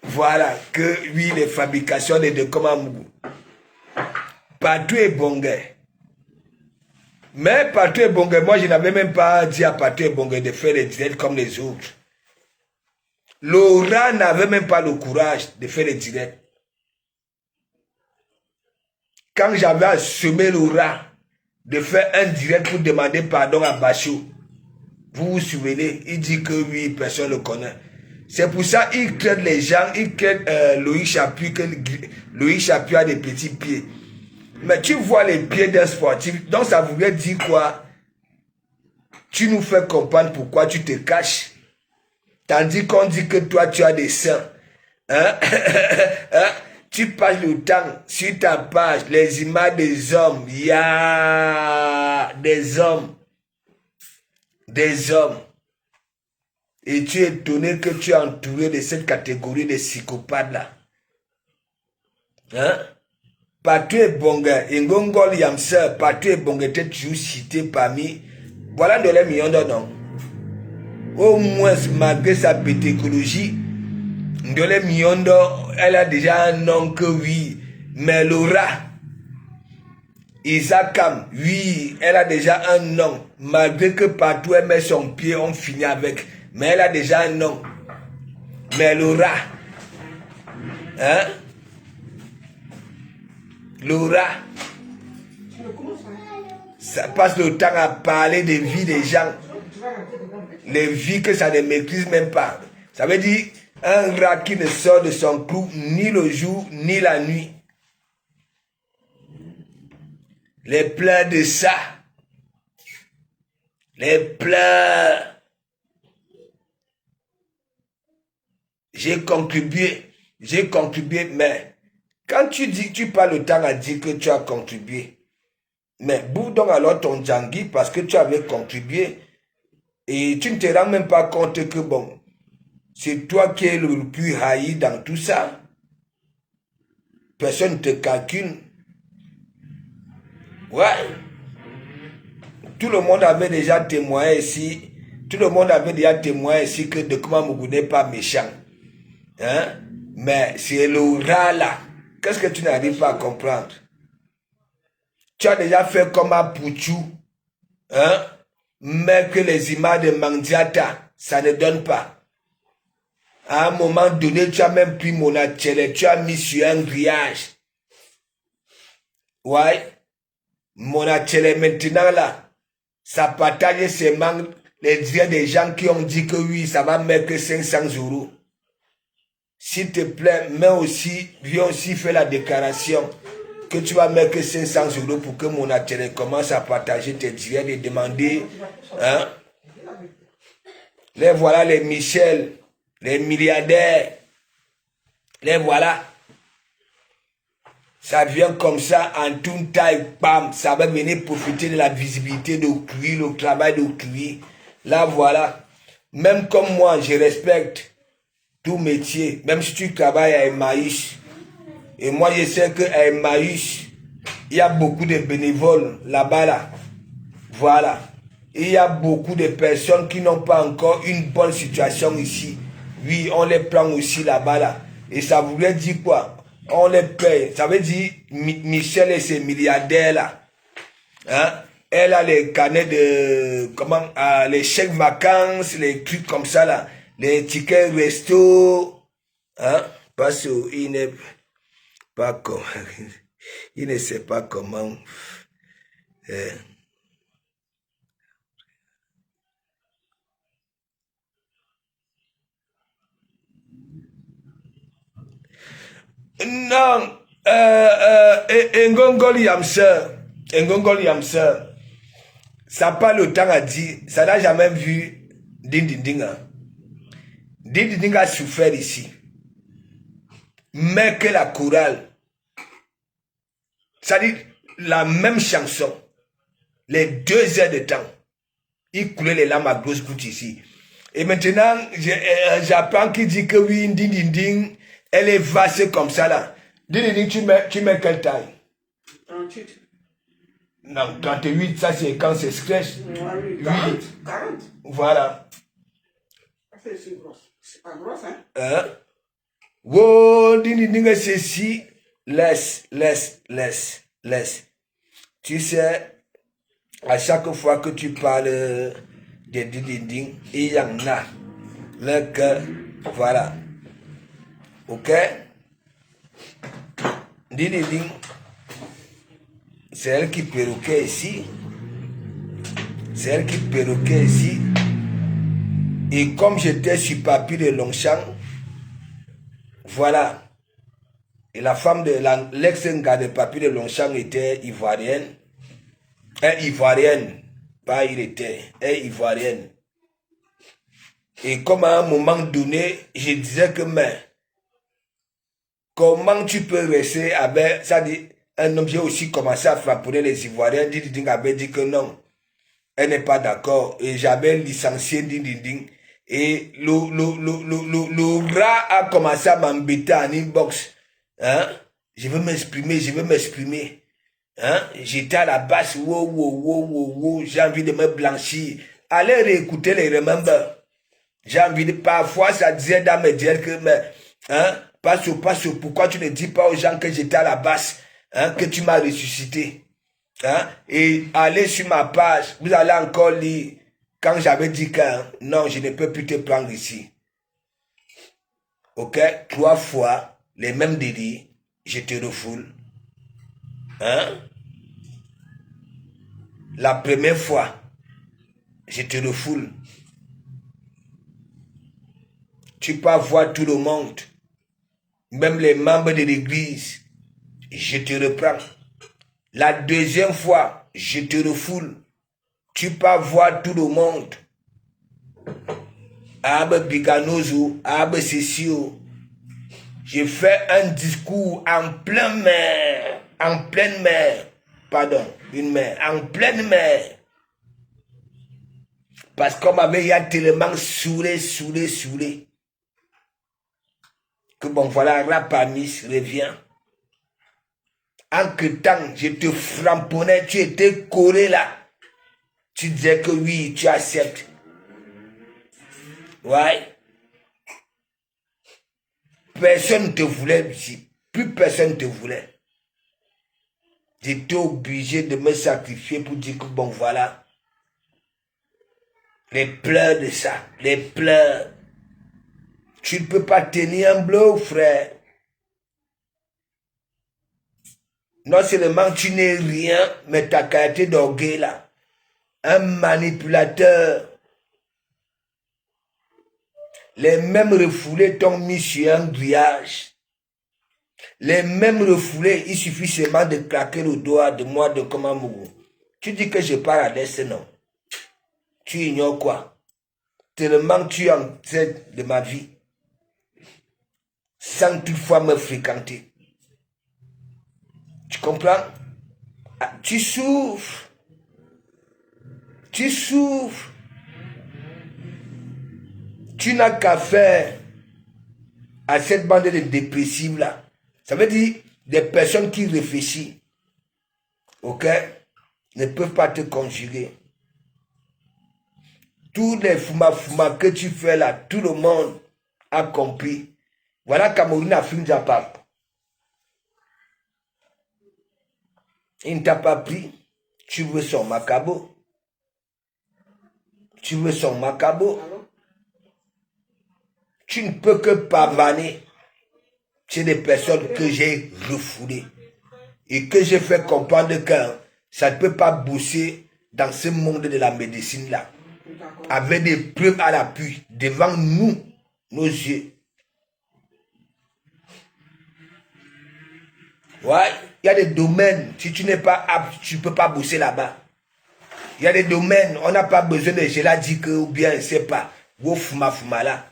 Voilà, que oui, les fabrications de Komamou. Patrick Bonga. Mais Patrick Bonga, moi je n'avais même pas dit à Patrick Bonga de faire les directs comme les autres. Laura n'avait même pas le courage de faire les directs. Quand j'avais assumé Laura de faire un direct pour demander pardon à Bachou, vous vous souvenez, il dit que oui, personne ne le connaît. C'est pour ça qu'il traite les gens, il traite Loïc Chapuis, que Loïc Chapuis a des petits pieds. Mais tu vois les pieds d'un sportif, donc ça voulait dire quoi? Tu nous fais comprendre pourquoi tu te caches. Tandis qu'on dit que toi tu as des seins. Hein? Hein? Tu passes le temps sur ta page, les images des hommes. Il y a des hommes. Des hommes. Et tu es étonné que tu es entouré de cette catégorie de psychopathes là. Hein? Patrick Bonga, Ngongol Yamsa, Patrick Bonga était toujours cité parmi. Voilà de les millions de noms. Au moins, malgré sa pétécologie, de les millions d'or, elle a déjà un nom que oui. Mais Laura, Isakam, oui, elle a déjà un nom. Malgré que partout elle met son pied, on finit avec. Mais elle a déjà un nom. Mais Laura, hein? Laura, ça passe le temps à parler des vies des gens. Les vies que ça ne maîtrise même pas. Ça veut dire un rat qui ne sort de son clou ni le jour ni la nuit. Les pleurs de ça. Les pleurs. J'ai contribué, mais quand tu dis, tu parles le temps à dire que tu as contribué, mais bouge donc alors ton djangui parce que tu avais contribué et tu ne te rends même pas compte que bon, c'est toi qui es le plus haï dans tout ça. Personne ne te calcule. Ouais. Tout le monde avait déjà témoigné ici. Tout le monde avait déjà témoigné ici que Dekuma Mougou n'est pas méchant. Hein? Mais c'est l'aura là. Qu'est-ce que tu n'arrives pas à comprendre? Tu as déjà fait comme à Pouchou. Hein? Mais que les images de Mandiata, ça ne donne pas. À un moment donné, tu as même pris mon atelier, tu as mis sur un grillage. Ouais. Mon atelier maintenant là, ça partage seulement les dires des gens qui ont dit que oui, ça va mettre que 500 €. S'il te plaît, viens aussi faire la déclaration que tu vas mettre que 500 € pour que mon atelier commence à partager tes dires et demander. Hein? Les voilà les Michel, les milliardaires. Les voilà. Ça vient comme ça en toute taille, bam, ça va venir profiter de la visibilité d'autrui, le travail d'autrui. Là, voilà. Même comme moi, je respecte tout métier, même si tu travailles à Emmaüs. Et moi, je sais qu'à Emmaüs, il y a beaucoup de bénévoles là-bas, là. Voilà. Il y a beaucoup de personnes qui n'ont pas encore une bonne situation ici. Oui, on les prend aussi là-bas, là. Et ça voulait dire quoi? On les paye. Ça veut dire Michel et ses milliardaires, là. Hein? Elle a les carnets de... Comment? Les chèques vacances, les trucs comme ça, là. Les tickets resto. Hein? Parce qu'il n'est pas comme... Il ne sait pas comment... Non, Ngongol Yamse, ça n'a pas le temps à dire, ça n'a jamais vu Dindindinga. Dindindinga a souffert ici. Mais que la chorale, ça dit la même chanson, les 2 heures de temps, il coulait les larmes à grosses gouttes ici. Et maintenant, j'apprends qu'il dit que oui, Dindinding, elle est vaste comme ça là. Dindinding, tu mets quelle taille? 38. Non, 38, ça c'est quand c'est scratch. 40. Voilà. C'est grosse. C'est pas grosse, hein? Wow, Dindinding, c'est si. Laisse. Tu sais, à chaque fois que tu parles de Dindinding, il y en a. Le cœur, voilà. Ok? Dindinding, c'est elle qui perroquait ici. Et comme j'étais sur papier de Longchamp, voilà. Et la femme de l'ex-garde de papier de Longchamp était ivoirienne. Ivoirienne. Pas il était. Ivoirienne. Et comme à un moment donné, je disais que, mais, comment tu peux rester avec, ça dit, un homme, j'ai aussi commencé à frapper les Ivoiriens, Dindinding avait dit que non, elle n'est pas d'accord, et j'avais licencié Dindinding, et le rat a commencé à m'embêter en inbox, hein, je veux m'exprimer, hein, j'étais à la base, wow, j'ai envie de me blanchir, allez réécouter les Remember. J'ai envie de... Parfois, ça disait dans mes dièles que... Mais, hein, passe, pourquoi tu ne dis pas aux gens que j'étais à la basse, hein, que tu m'as ressuscité. Hein, et allez sur ma page, vous allez encore lire quand j'avais dit que non, je ne peux plus te prendre ici. Ok, 3 fois, les mêmes délits, je te refoule. Hein? La première fois, je te refoule. Tu peux voir tout le monde, même les membres de l'église, je te reprends. La deuxième fois, je te refoule. Tu peux voir tout le monde. Abe Biganozo, Abe Cécio. Je fais un discours en pleine mer. En pleine mer. Pardon, une mer. En pleine mer. Parce qu'on m'avait y a tellement saoulé. Que bon, voilà, Rapamis revient. En que temps, je te frapponnais, tu étais collé là. Tu disais que oui, tu acceptes. Ouais. Personne ne te voulait ici. Plus personne ne te voulait. J'étais obligé de me sacrifier pour dire que bon, voilà. Les pleurs de ça, les pleurs. Tu ne peux pas tenir un bloc, frère. Non seulement tu n'es rien, mais ta qualité d'orgueil là. Un manipulateur. Les mêmes refoulés t'ont mis sur un grillage. Les mêmes refoulés, il suffit seulement de claquer le doigt de moi de Komamougou. Tu dis que je pars à l'est, non. Tu ignores quoi? Tellement tu es en tête de ma vie. Sans toutefois me fréquenter. Tu comprends? Ah, tu souffres. Tu souffres. Tu n'as qu'à faire à cette bande de dépressifs là. Ça veut dire des personnes qui réfléchissent. Ok? Ne peuvent pas te conjuguer. Tous les fuma que tu fais là, tout le monde a compris. Voilà Cameroun a fini sa pape. Il ne t'a pas pris. Tu veux son macabo. Tu veux son macabo. Tu ne peux que pavaner. C'est des personnes que j'ai refoulées. Et que j'ai fait comprendre que ça ne peut pas bosser dans ce monde de la médecine là. Avec des preuves à l'appui, devant nous, nos yeux. Ouais, il y a des domaines, si tu n'es pas apte, tu ne peux pas bosser là-bas. Il y a des domaines, on n'a pas besoin de je l'ai dit que, ou bien, je ne sais pas, ou fuma là.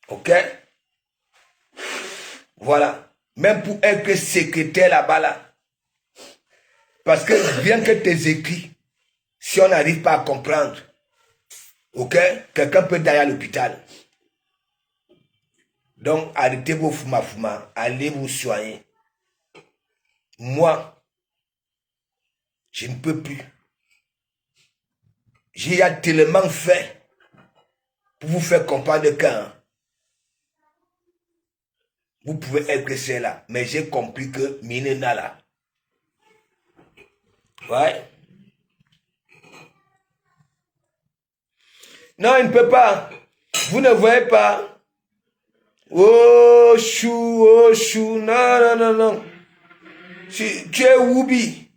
Ok? Voilà. Même pour être secrétaire là-bas, là. Parce que bien que tes écrits, si on n'arrive pas à comprendre, ok? Quelqu'un peut aller à l'hôpital. Donc, arrêtez vos fuma, allez vous soigner. Moi, je ne peux plus. J'ai tellement fait pour vous faire comprendre que vous pouvez être c'est là. Mais j'ai compris que Minena là. Ouais. Non, il ne peut pas. Vous ne voyez pas. Oh chou, non. Tu es Woubi.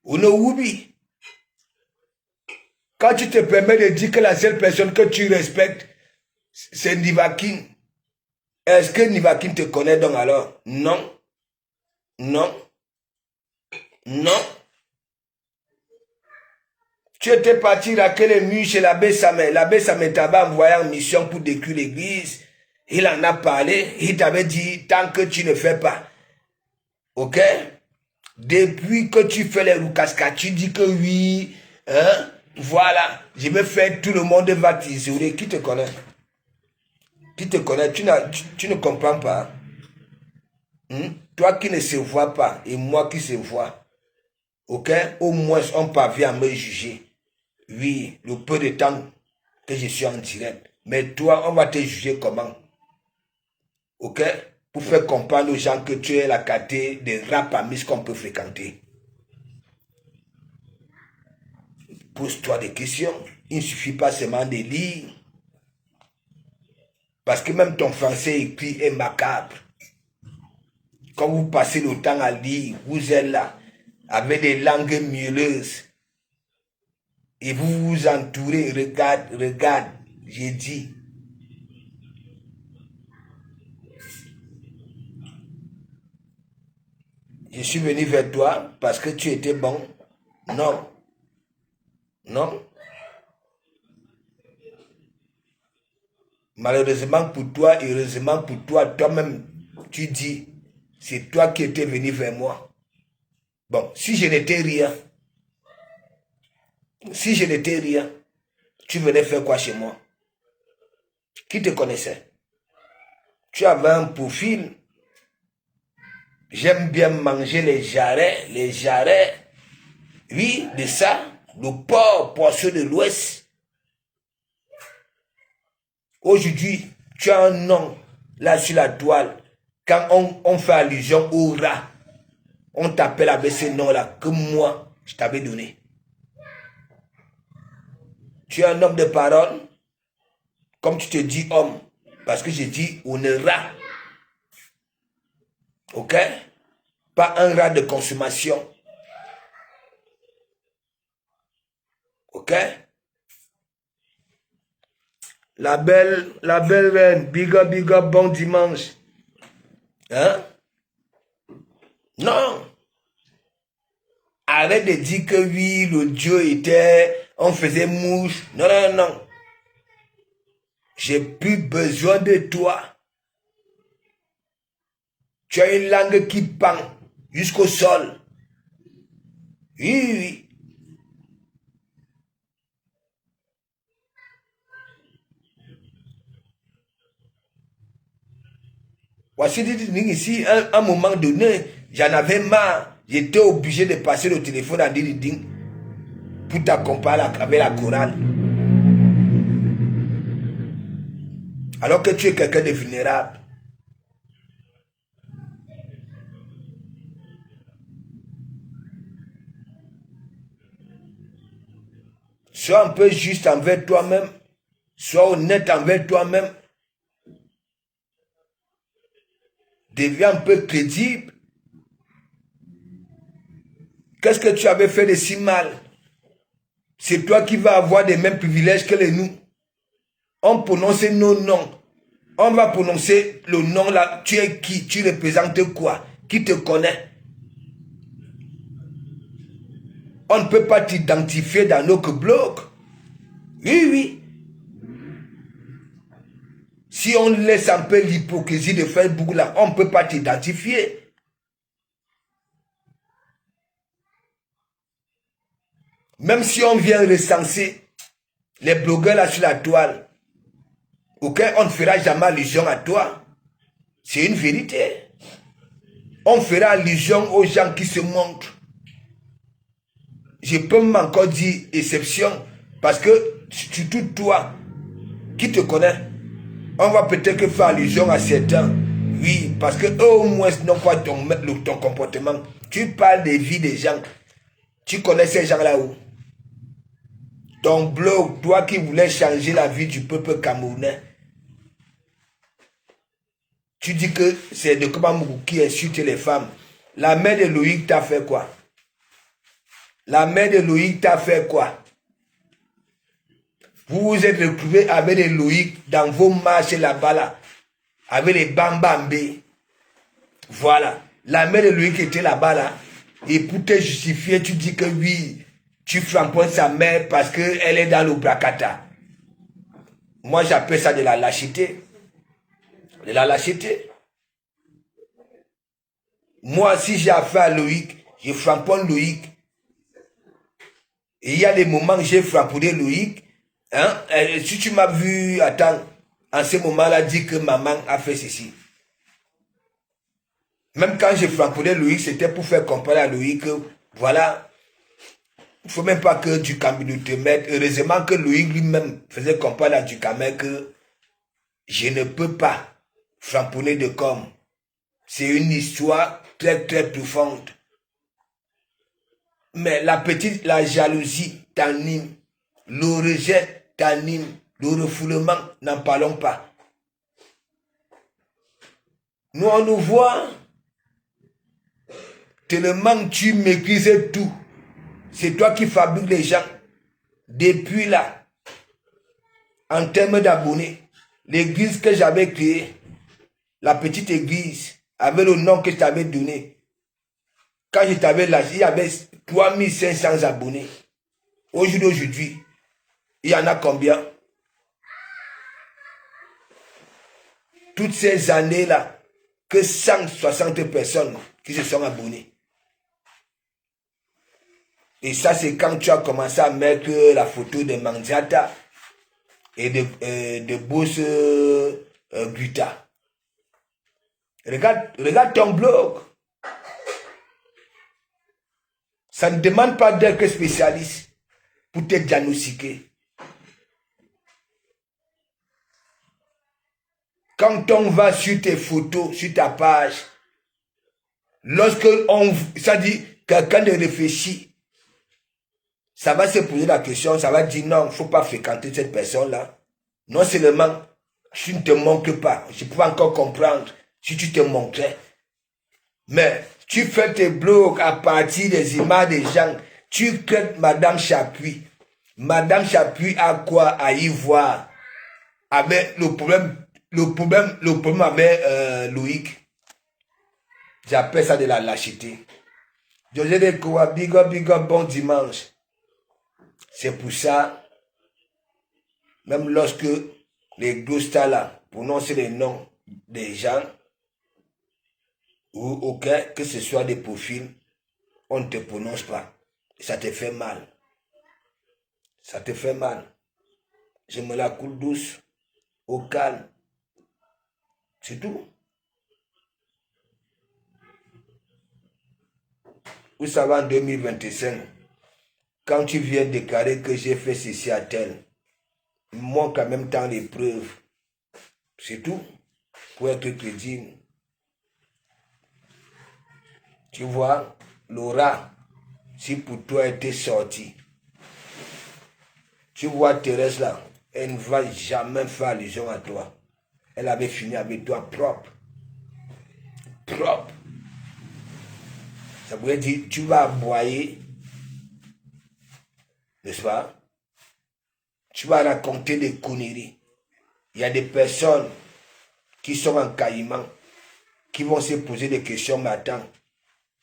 Ou ne Woubi. Quand tu te permets de dire que la seule personne que tu respectes, c'est Nivakin. Est-ce que Nivakin te connaît donc alors? Non. Tu étais parti raquer les murs chez l'abbé Samet. L'abbé Samet t'avait envoyé en mission pour détruire l'église. Il en a parlé. Il t'avait dit, tant que tu ne fais pas. Ok? Depuis que tu fais les roucascas, tu dis que oui. Hein? Voilà. Je vais faire tout le monde va t'isoler. Qui te connaît? Qui te connaît? Tu ne comprends pas. Toi qui ne se vois pas et moi qui se vois. Ok? Au moins, on parvient à me juger. Oui, le peu de temps que je suis en direct. Mais toi, on va te juger comment? Ok? Pour faire comprendre aux gens que tu es la caté des rapamis qu'on peut fréquenter. Pose-toi des questions. Il ne suffit pas seulement de lire. Parce que même ton français écrit est macabre. Quand vous passez le temps à lire, vous êtes là, avec des langues mielleuses. Et vous vous entourez, regarde, j'ai dit. je suis venu vers toi parce que tu étais bon. Non. Non. Malheureusement pour toi, heureusement pour toi, toi-même, tu dis, c'est toi qui étais venu vers moi. Bon, si je n'étais rien, tu venais faire quoi chez moi? Qui te connaissait? Tu avais un profil. J'aime bien manger les jarrets. Les jarrets, oui, de ça, le porc poisson de l'Ouest. Aujourd'hui, tu as un nom là sur la toile. Quand on fait allusion au rat, on t'appelle avec ce nom-là que moi, je t'avais donné. Tu es un homme de parole, comme tu te dis homme, parce que j'ai dit on est rat. Ok? Pas un rat de consommation. Ok? La belle reine, big up, bon dimanche. Hein? Non. Arrête de dire que oui, l'audio était, on faisait mouche. Non, non, non. J'ai plus besoin de toi. Tu as une langue qui pend jusqu'au sol. Oui, oui. Voici ici, à un moment donné, j'en avais marre. J'étais obligé de passer le téléphone à Ding pour t'accompagner avec la chorale. Alors que tu es quelqu'un de vulnérable. Sois un peu juste envers toi-même. Sois honnête envers toi-même. Deviens un peu crédible. Qu'est-ce que tu avais fait de si mal? C'est toi qui vas avoir les mêmes privilèges que les nous. On prononce nos noms. On va prononcer le nom là. Tu es qui? Tu représentes quoi? Qui te connaît? On ne peut pas t'identifier dans notre bloc. Oui, oui. Si on laisse un peu l'hypocrisie de Facebook là, on ne peut pas t'identifier. Même si on vient recenser les blogueurs là sur la toile, auquel on ne fera jamais allusion à toi. C'est une vérité. On fera allusion aux gens qui se montrent. Je peux encore dire exception, parce que surtout toi, qui te connais, on va peut-être faire allusion à certains. Oui, parce que eux au moins n'ont pas ton comportement. Tu parles des vies des gens. Tu connais ces gens-là où? Ton blog, toi qui voulais changer la vie du peuple camerounais. Tu dis que c'est de Komamougou qui insulte les femmes. La mère de Loïc t'a fait quoi? La mère de Loïc t'a fait quoi? Vous vous êtes retrouvés avec les Loïc dans vos marches là-bas là. Avec les bambambés. Voilà. La mère de Loïc était là-bas là. Et pour te justifier, tu dis que oui, tu flamboies sa mère parce qu'elle est dans le bracata. Moi j'appelle ça de la lâcheté. De la lâcheté. Moi, si j'ai affaire à Loïc, je flamboie Loïc. Et il y a des moments où j'ai frappé Loïc. Hein? Si tu m'as vu, attends, en ce moment-là, dire que maman a fait ceci. Même quand j'ai frappé Loïc, c'était pour faire comprendre à Loïc que, voilà, il ne faut même pas que Ducamel te mette. Heureusement que Loïc lui-même faisait comprendre à Ducamel que je ne peux pas framponner de com. C'est une histoire très très profonde. Mais la jalousie t'anime. Le rejet t'anime. Le refoulement, n'en parlons pas. Nous, on nous voit tellement tu maîtrises tout. C'est toi qui fabriques les gens. Depuis là, en termes d'abonnés, l'église que j'avais créée, la petite église, avec le nom que je t'avais donné, Quand je t'avais lâché, il y avait 3500 abonnés. Aujourd'hui, il y en a combien? Toutes ces années-là, que 160 personnes qui se sont abonnées. Et ça, c'est quand tu as commencé à mettre la photo de Mandiata et de Boss Guta. Regarde ton blog. Ça ne demande pas d'être spécialiste pour te diagnostiquer. Quand on va sur tes photos, sur ta page, lorsque ça dit, quelqu'un de réfléchit, ça va se poser la question, ça va dire non, il ne faut pas fréquenter cette personne-là. Non seulement, tu ne te manques pas, je peux encore comprendre si tu te montrais. Mais tu fais tes blogs à partir des images des gens. Tu crées Madame Chapuis. Madame Chapuis a quoi à y voir? Avec le problème avec Loïc. J'appelle ça de la lâcheté. José de Koua, big up, bon dimanche. C'est pour ça, même lorsque les gros stars là prononcent les noms des gens, ou aucun, que ce soit des profils, on ne te prononce pas. Ça te fait mal. Ça te fait mal. Je me la coule douce, au calme. C'est tout. Où ça va en 2025? Quand tu viens déclarer que j'ai fait ceci à tel, montre en même temps les preuves. C'est tout. Pour être crédible. Tu vois, Laura, si pour toi était sorti, tu vois Thérèse là, elle ne va jamais faire allusion à toi. Elle avait fini avec toi propre. Propre. Ça voudrait dire, tu vas aboyer, n'est-ce pas? Tu vas raconter des conneries. Il y a des personnes qui sont en caïman, qui vont se poser des questions, mais attends,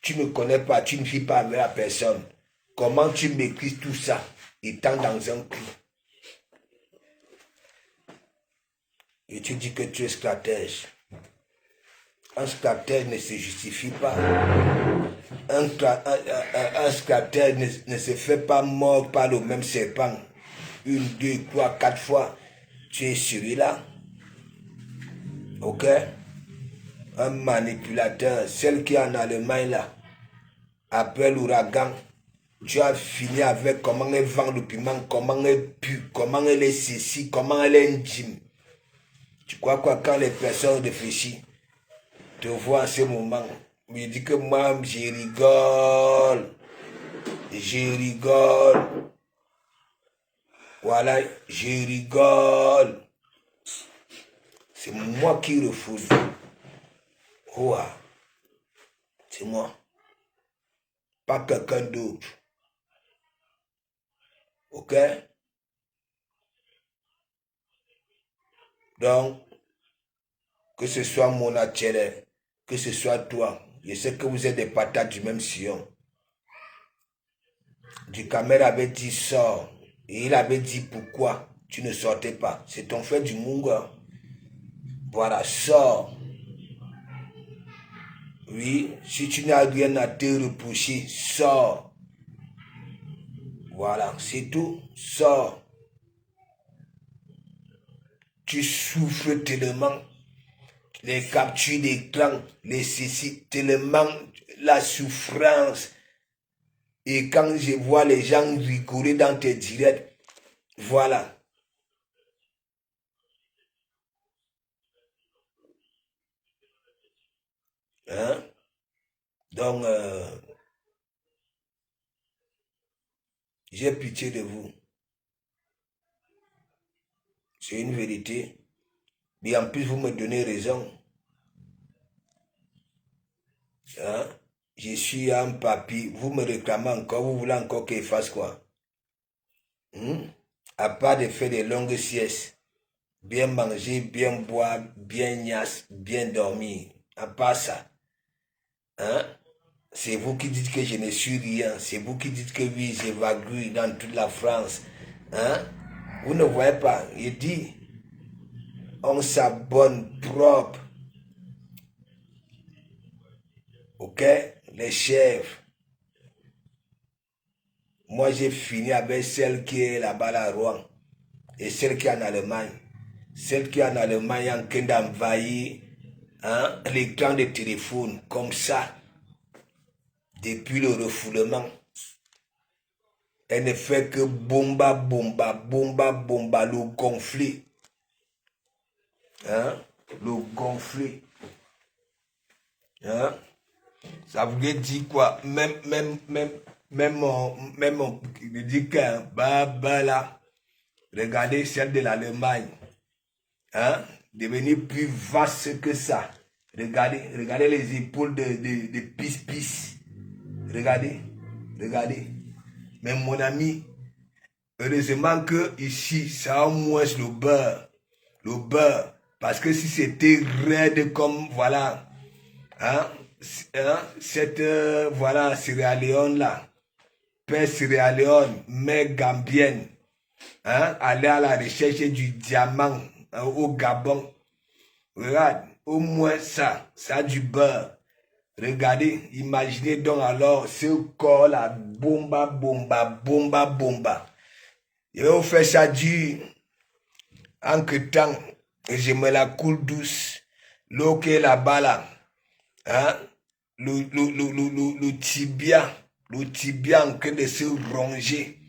tu ne connais pas, tu ne vis pas avec la personne. Comment tu maîtrises tout ça, étant dans un clou? Et tu dis que tu es stratège. Un stratège ne se justifie pas. Un stratège ne se fait pas mort par le même serpent. 1, 2, 3, 4 fois. Tu es celui-là. Ok? Un manipulateur, celle qui est en Allemagne là, après l'ouragan, tu as fini avec comment elle vend le piment, comment elle pue, comment elle est ceci, comment elle est intime. Tu crois quoi quand les personnes réfléchissent, te voient à ce moment, me dit que moi je rigole. Je rigole. Voilà, je rigole. C'est moi qui refuse. Ouah. C'est moi. Pas quelqu'un d'autre. Ok? Donc, que ce soit mon atelier, que ce soit toi, je sais que vous êtes des patates du même sillon. Du Camer avait dit sors. Et il avait dit pourquoi tu ne sortais pas. C'est ton frère du Munga. Voilà, sors. Oui, si tu n'as rien à te reprocher, sors. Voilà, c'est tout. Sors. Tu souffres tellement. Les captures d'écran, les ceci, tellement la souffrance. Et quand je vois les gens rigoler dans tes directs, voilà. Hein? Donc, j'ai pitié de vous. C'est une vérité. Et en plus, vous me donnez raison. Hein? Je suis un papy. Vous me réclamez encore. Vous voulez encore qu'il fasse quoi? À part de faire des longues siestes. Bien manger, bien boire, bien niasse, bien dormir. À part ça. Hein? C'est vous qui dites que je ne suis rien. C'est vous qui dites que oui, j'évacue dans toute la France. Hein? Vous ne voyez pas. Il dit, on s'abonne propre. Ok? Les chefs. Moi, j'ai fini avec celle qui est là-bas à Rouen. Et celle qui est en Allemagne. Celle qui est en Allemagne en train d'envahir l'écran de téléphone. Comme ça. Depuis le refoulement. Elle ne fait que bomba, bomba, bomba, bomba, le gonfler. Hein? Le gonfler. Hein? Ça voulait dire quoi? Même il dit qu'un baba là, regardez celle de l'Allemagne. Hein? Devenir plus vaste que ça. Regardez les épaules de pis-pis. Regardez. Mais mon ami, heureusement que ici, ça a au moins le beurre. Le beurre. Parce que si c'était raide comme, voilà, cette, voilà, Sierra Leone là, Père Sierra Leone, mère gambienne, aller à la recherche du diamant au Gabon. Regarde, au moins ça a du beurre. Regardez, imaginez donc alors ce corps là, bomba, bomba, bomba, bomba. Je vais vous faire ça dur. En que temps, je me la coule douce. L'eau qui est là-bas là. Hein? Le tibia en train de se ronger.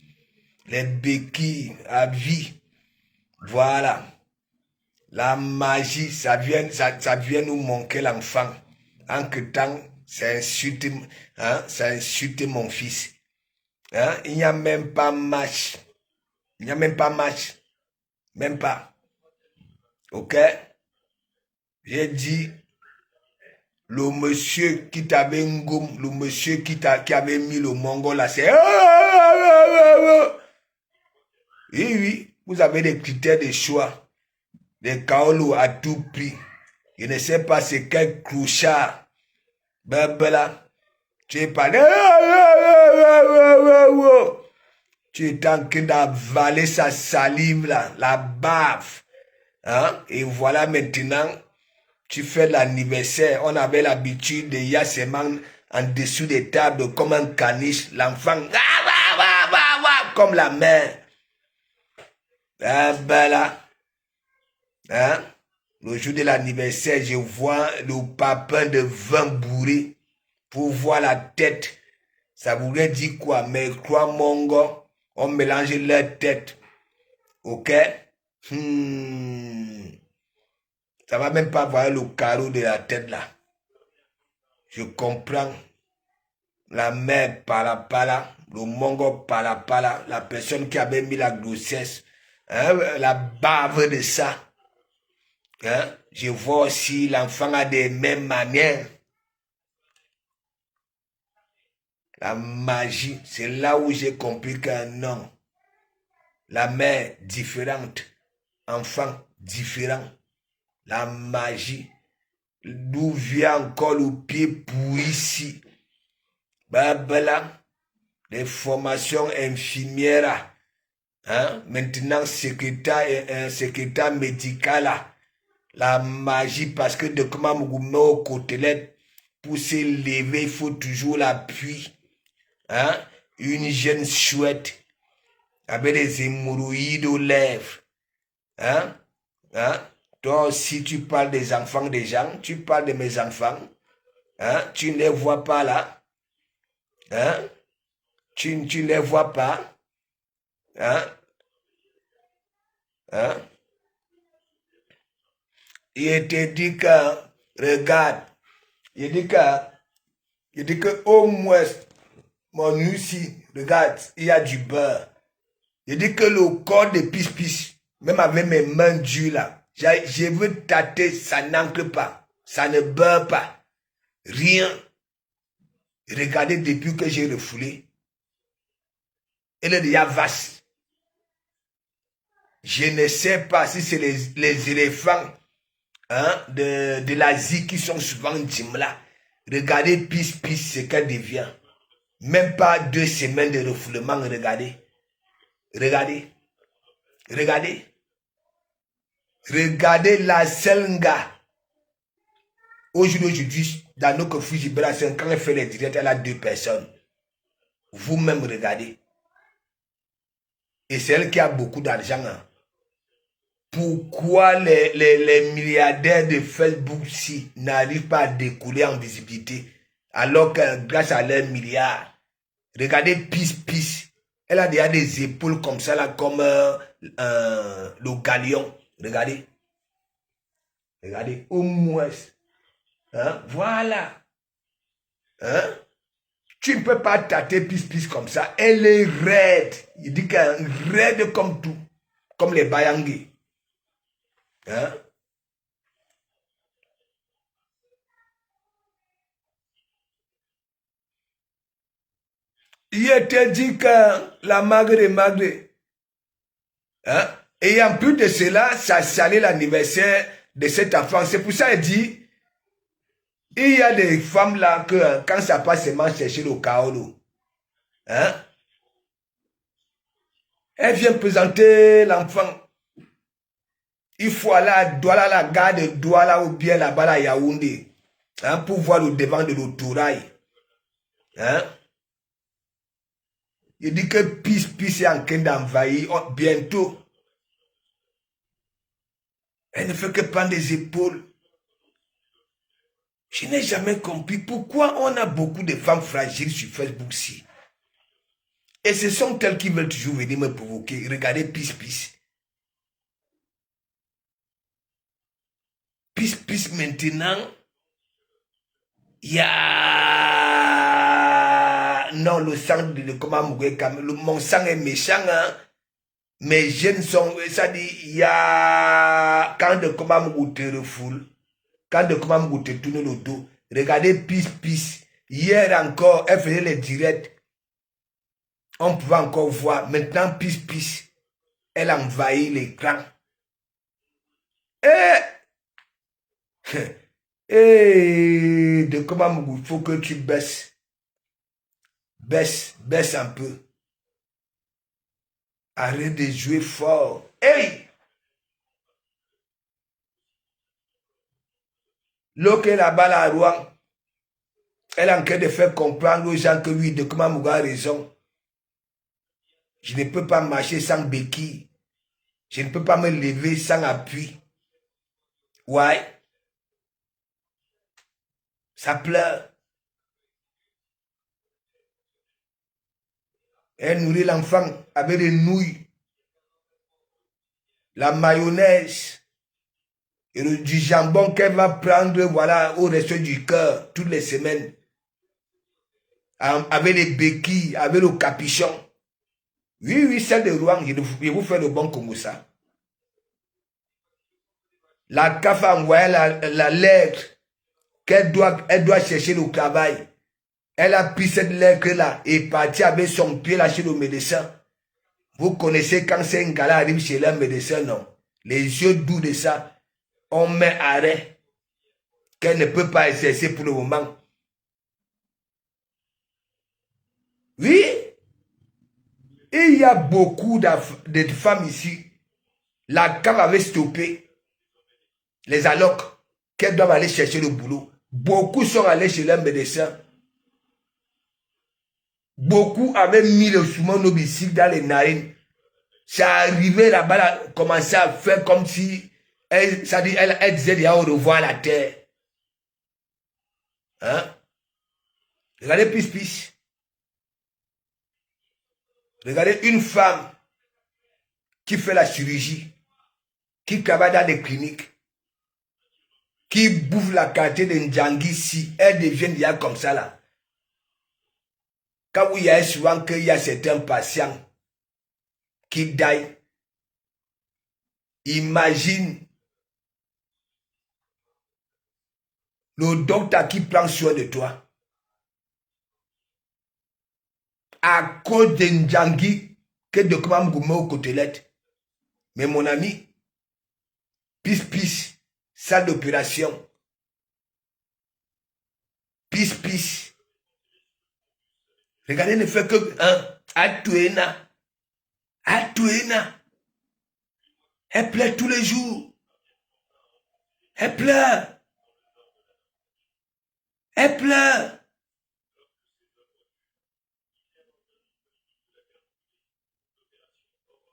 Les béquilles à vie. Voilà. La magie, ça vient nous manquer l'enfant. En que temps, ça insulte mon fils. Hein? Il n'y a même pas match. Même pas. Ok? J'ai dit, le monsieur qui t'avait ngoum, le monsieur qui avait mis le mongol là, c'est... Oui, vous avez des critères de choix. Des kaolo à tout prix. Je ne sais pas c'est quel clochard. Là, tu es pas... Tu es en train d'avaler sa salive là, la bave. Hein? Et voilà maintenant, tu fais l'anniversaire. On avait l'habitude de y aller en dessous des tables comme un caniche. L'enfant, comme la mère. Là, hein? Le jour de l'anniversaire, je vois le papin de vin bourré pour voir la tête. Ça voulait dire quoi? Mais crois mon gars, on mélange leur tête. Ok? Ça va même pas voir le carreau de la tête là. Je comprends. La mère pala, le mongo pala, la personne qui avait mis la grossesse, la bave de ça. Hein? Je vois aussi l'enfant a des mêmes manières. La magie, c'est là où j'ai compris qu'un homme, la mère différente, enfant différent, la magie, d'où vient encore le pied pourri ici. Là, les formations infirmières, maintenant secrétaire médical, la magie, parce que de comment vous met aux côtelettes, pour se lever, il faut toujours l'appui. Une jeune chouette, avec des hémorroïdes aux lèvres. Toi aussi, tu parles des enfants des gens, tu parles de mes enfants. Tu ne les vois pas là. Tu ne les vois pas. Il te dit que, regarde, il dit que au moins, mon ici, regarde, il y a du beurre. Il dit que le corps de pis-pis, même avec mes mains dures là, je veux tâter, ça n'ancre pas, ça ne beurre pas, rien. Regardez depuis que j'ai refoulé, elle est déjà vaste. Je ne sais pas si c'est les éléphants de l'Asie qui sont souvent là. Regardez Peace Peace, ce qu'elle devient. Même pas 2 semaines de refoulement, regardez. Regardez. Regardez. Regardez la Selnga. Aujourd'hui, dans nos conflits, quand elle fait les directs, elle a 2 personnes. Vous-même regardez. Et c'est elle qui a beaucoup d'argent. Hein. Pourquoi les milliardaires de Facebook-ci n'arrivent pas à découler en visibilité alors que grâce à leurs milliards, regardez Peace Peace, elle a déjà des épaules comme ça, là, comme le galion. Regardez. Regardez, au moins. Hein? Voilà. Hein? Tu ne peux pas tâter Peace Peace comme ça. Elle est raide. Il dit qu'elle est raide comme tout. Comme les Bayangis. Hein? Il était dit que la magre est magre. Hein? Et en plus de cela, ça salait l'anniversaire de cet enfant. C'est pour ça qu'il dit, il y a des femmes là que quand ça passe seulement chercher le chaos. Hein? Elle vient présenter l'enfant. Il faut aller à Douala, la gare de Douala ou bien là-bas à Yaoundé. Hein, pour voir le devant de l'autorail. Hein? Il dit que Peace Peace est en train d'envahir bientôt. Elle ne fait que prendre des épaules. Je n'ai jamais compris pourquoi on a beaucoup de femmes fragiles sur Facebook-ci. Et ce sont elles qui veulent toujours venir me provoquer. Regardez Peace Peace. Peace Peace maintenant. Il y a... Non, le sang de comment mourir. Mon sang est méchant. Hein? Mes gènes sont... Ça dit, il y a... Quand de comment mourir te refoule. Quand de comment mourir te tourne le dos. Regardez Peace Peace. Hier encore, elle faisait les directs. On pouvait encore voir. Maintenant, Peace Peace. Elle envahit l'écran. Et de comment il faut que tu baisses. Baisse un peu. Arrête de jouer fort. Hey! L'autre là-bas, la Rouen, elle est en train de faire comprendre aux gens que oui, de comment Mouga a raison. Je ne peux pas marcher sans béquille. Je ne peux pas me lever sans appui. Ouais. Ça pleure. Elle nourrit l'enfant avec des nouilles, la mayonnaise et du jambon qu'elle va prendre voilà, au resto du cœur toutes les semaines. Avec les béquilles, avec le capuchon. Oui, celle de Rouen, je vous fais le bon comme ça. La CAF a envoyé la lettre qu'elle doit chercher le travail. Elle a pris cette lettre-là et parti avec son pied là chez le médecin. Vous connaissez quand c'est un gars arrive chez le médecin, non? Les yeux doux de ça, on met arrêt qu'elle ne peut pas exercer pour le moment. Oui, il y a beaucoup de femmes ici. La CAF avait stoppé les allocs qu'elles doivent aller chercher le boulot. Beaucoup sont allés chez leur médecin. Beaucoup avaient mis le soumon nobicique dans les narines. Ça arrivait là-bas, là, commençait à faire comme si elle disait déjà au revoir à la terre. Hein? Regardez Peace Peace. Regardez une femme qui fait la chirurgie, qui travaille dans des cliniques, qui bouffe la qualité de Ndjangi ici. Elle devient déjà comme ça là. Quand il y a souvent qu'il y a certains patients qui die, imagine le docteur qui prend soin de toi. À cause de Ndjangi, que de comment me aux côtelettes. Mais mon ami, Peace Peace, salle d'opération. Peace. Regardez, ne fait que Atuena. Elle pleure tous les jours. Elle pleure.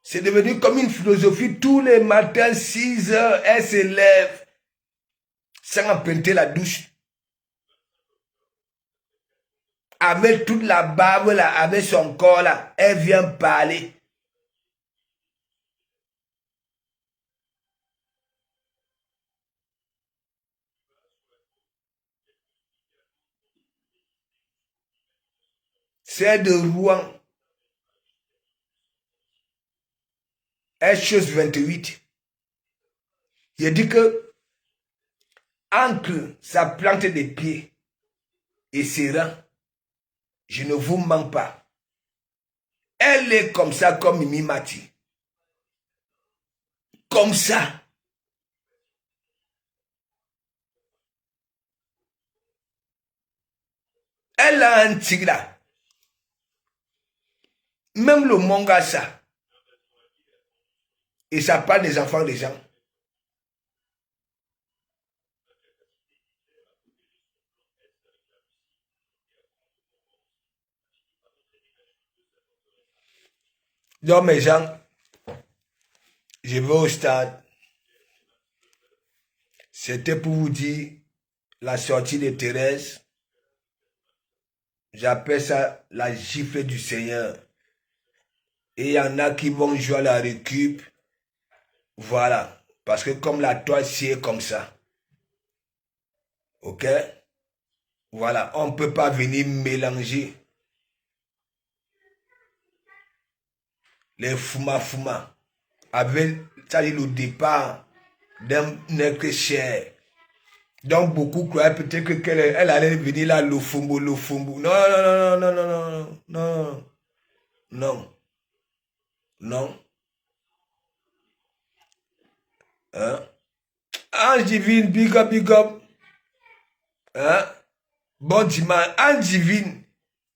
C'est devenu comme une philosophie. Tous les matins, 6 heures, elle se lève sans emprunter la douche. Avec toute la barbe là, avec son corps là, elle vient parler. C'est de Rouen. Elle chose 28. Il dit que entre sa plante des pieds et ses reins, je ne vous mens pas. Elle est comme ça, comme Mimi Mati. Comme ça. Elle a un tigre là. Même le manga ça. Et ça parle des enfants des gens. Donc mes gens, je vais au stade. C'était pour vous dire la sortie de Thérèse. J'appelle ça la gifle du Seigneur. Et il y en a qui vont jouer à la récup. Voilà. Parce que comme la toile, c'est comme ça. Ok? Voilà. On ne peut pas venir mélanger les fuma avec, ça dit, le départ d'un être cher. Donc beaucoup croyaient peut-être qu'elle allait venir là, le fumbo. Non. Hein? Ange divine, big up. Hein? Bon dimanche, Ange divine.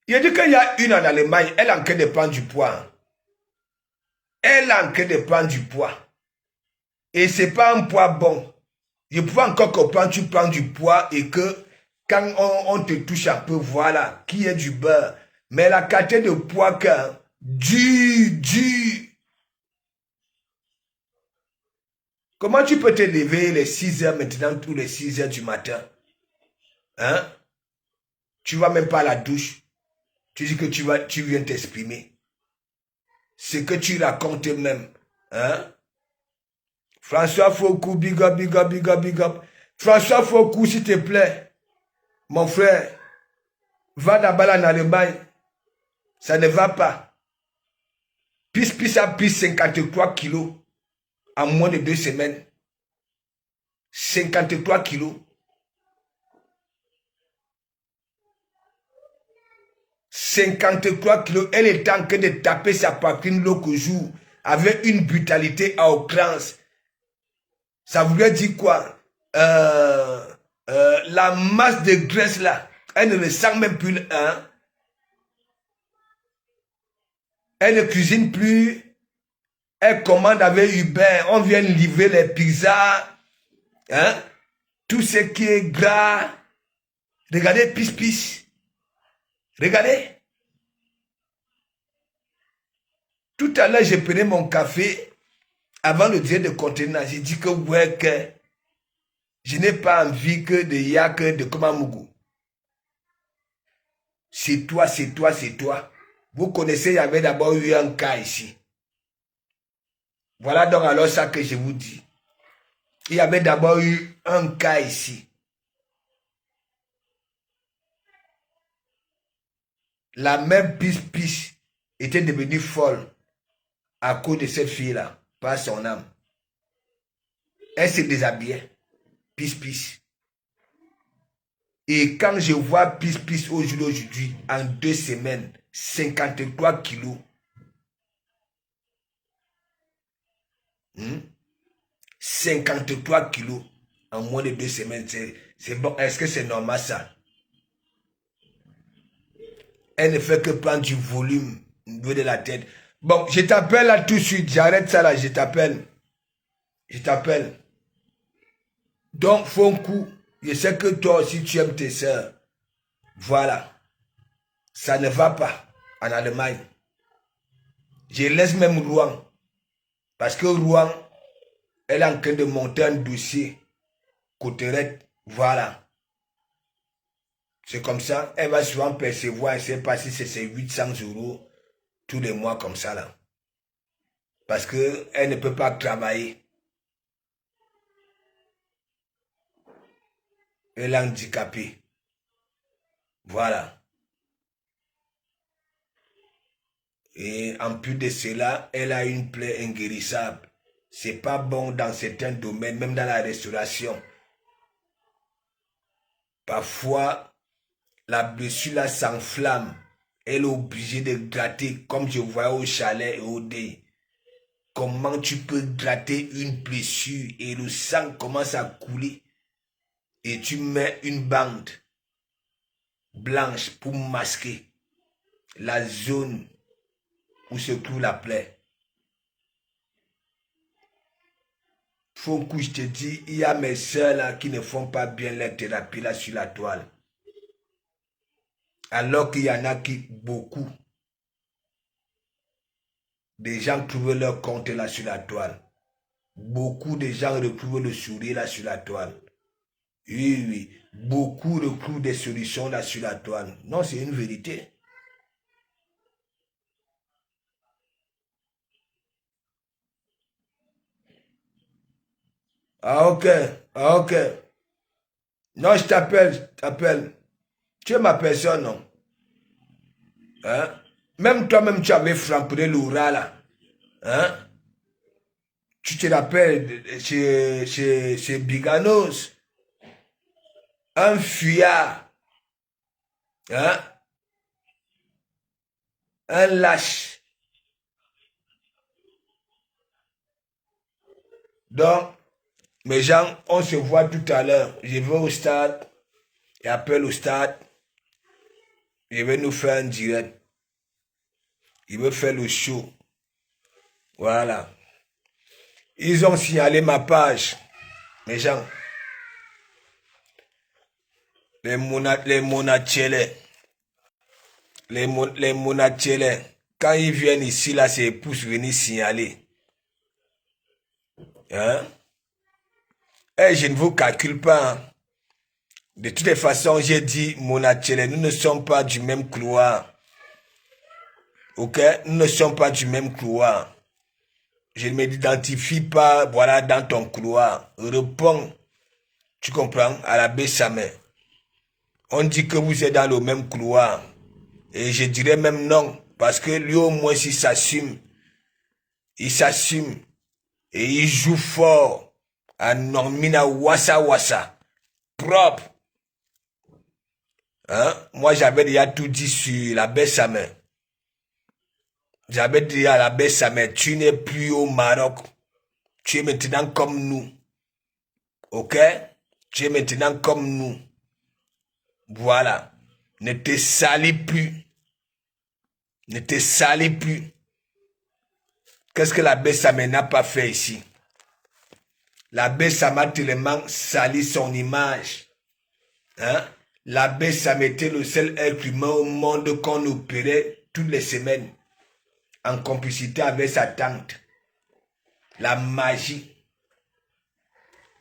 Il a dit qu'il y a une en Allemagne, elle est en train de prendre du poids. Et c'est pas un poids bon. Je pouvais encore comprendre, tu prends du poids et que quand on te touche un peu, voilà, qui est du beurre. Mais la quantité de poids qu'un dur. Comment tu peux te lever les 6 heures maintenant, tous les 6 heures du matin? Hein? Tu vas même pas à la douche. Tu dis que tu viens t'exprimer. Ce que tu racontes même. Hein? François Foucault, big up. François Foucault, s'il te plaît. Mon frère, va d'abord en Allemagne. Ça ne va pas. Peace a pris 53 kilos en moins de 2 semaines. 53 kilos. 53 kilos. Elle est en train de taper sa poitrine l'autre jour avec une brutalité à outrance. Ça voulait dire quoi? La masse de graisse là, elle ne le sent même plus. Hein? Elle ne cuisine plus. Elle commande avec Uber. On vient livrer les pizzas. Hein? Tout ce qui est gras. Regardez, peace. Regardez. Tout à l'heure, j'ai pris mon café. Avant le dire de contenant, j'ai dit que ouais, que je n'ai pas envie que de yak de Komamougou. C'est toi. Vous connaissez, il y avait d'abord eu un cas ici. Voilà donc alors ça que je vous dis. Il y avait d'abord eu un cas ici. La même Peace était devenue folle à cause de cette fille-là, par son âme. Elle se déshabillait. Peace. Et quand je vois Peace aujourd'hui, en 2 semaines, 53 kilos. 53 kilos en moins de 2 semaines. C'est bon. Est-ce que c'est normal ça? Elle ne fait que prendre du volume au niveau de la tête. Bon, je t'appelle là tout de suite. J'arrête ça là, je t'appelle. Je t'appelle. Donc, Fonkou, je sais que toi aussi tu aimes tes sœurs. Voilà. Ça ne va pas en Allemagne. Je laisse même Rouen. Parce que Rouen, elle est en train de monter un dossier. Coterette, voilà. C'est comme ça. Elle va souvent percevoir, je ne sais pas si c'est 800 € tous les mois comme ça là. Parce qu'elle ne peut pas travailler. Elle est handicapée. Voilà. Et en plus de cela, elle a une plaie inguérissable. C'est pas bon dans certains domaines, même dans la restauration. Parfois, la blessure là s'enflamme. Elle est obligée de gratter, comme je voyais au chalet et au dé. Comment tu peux gratter une blessure et le sang commence à couler et tu mets une bande blanche pour masquer la zone où se trouve la plaie. Faut que je te dis, il y a mes soeurs là qui ne font pas bien leur thérapie là sur la toile. Alors qu'il y en a qui, beaucoup, des gens trouvent leur compte là sur la toile. Beaucoup de gens retrouvent le sourire là sur la toile. Oui, oui. Beaucoup retrouvent des solutions là sur la toile. Non, c'est une vérité. Ah, ok. Ah, ok. Non, je t'appelle. Tu es ma personne, non? Hein? Même toi-même, tu avais frappé l'aura là. Hein? Tu te rappelles chez Biganos? Un fuyard. Hein? Un lâche. Donc, mes gens, on se voit tout à l'heure. Je vais au stade. Et appelle au stade. Je vais nous faire un direct. Il veut faire le show. Voilà. Ils ont signalé ma page. Mes gens. Les monachélés. Les monachélés. Quand ils viennent ici, là, c'est pour venir signaler. Hein? Et je ne vous calcule pas. Hein? De toutes les façons, j'ai dit, monachélés, nous ne sommes pas du même couloir. Ok? Nous ne sommes pas du même couloir. Je ne m'identifie pas, voilà, dans ton couloir. Réponds, tu comprends, à l'abbé Samet. On dit que vous êtes dans le même couloir. Et je dirais même non. Parce que lui, au moins, il s'assume. Il s'assume. Et il joue fort. À Normina Wassa Wassa. Propre. Hein? Moi, j'avais déjà tout dit sur l'abbé Samet. J'avais dit à l'abbé Samet, tu n'es plus au Maroc. Tu es maintenant comme nous. Ok? Tu es maintenant comme nous. Voilà. Ne te salis plus. Ne te salis plus. Qu'est-ce que l'abbé Samet n'a pas fait ici? L'abbé Samet a tellement sali son image. Hein? L'abbé Samet était le seul être humain au monde qu'on opérait toutes les semaines. En complicité avec sa tante. La magie.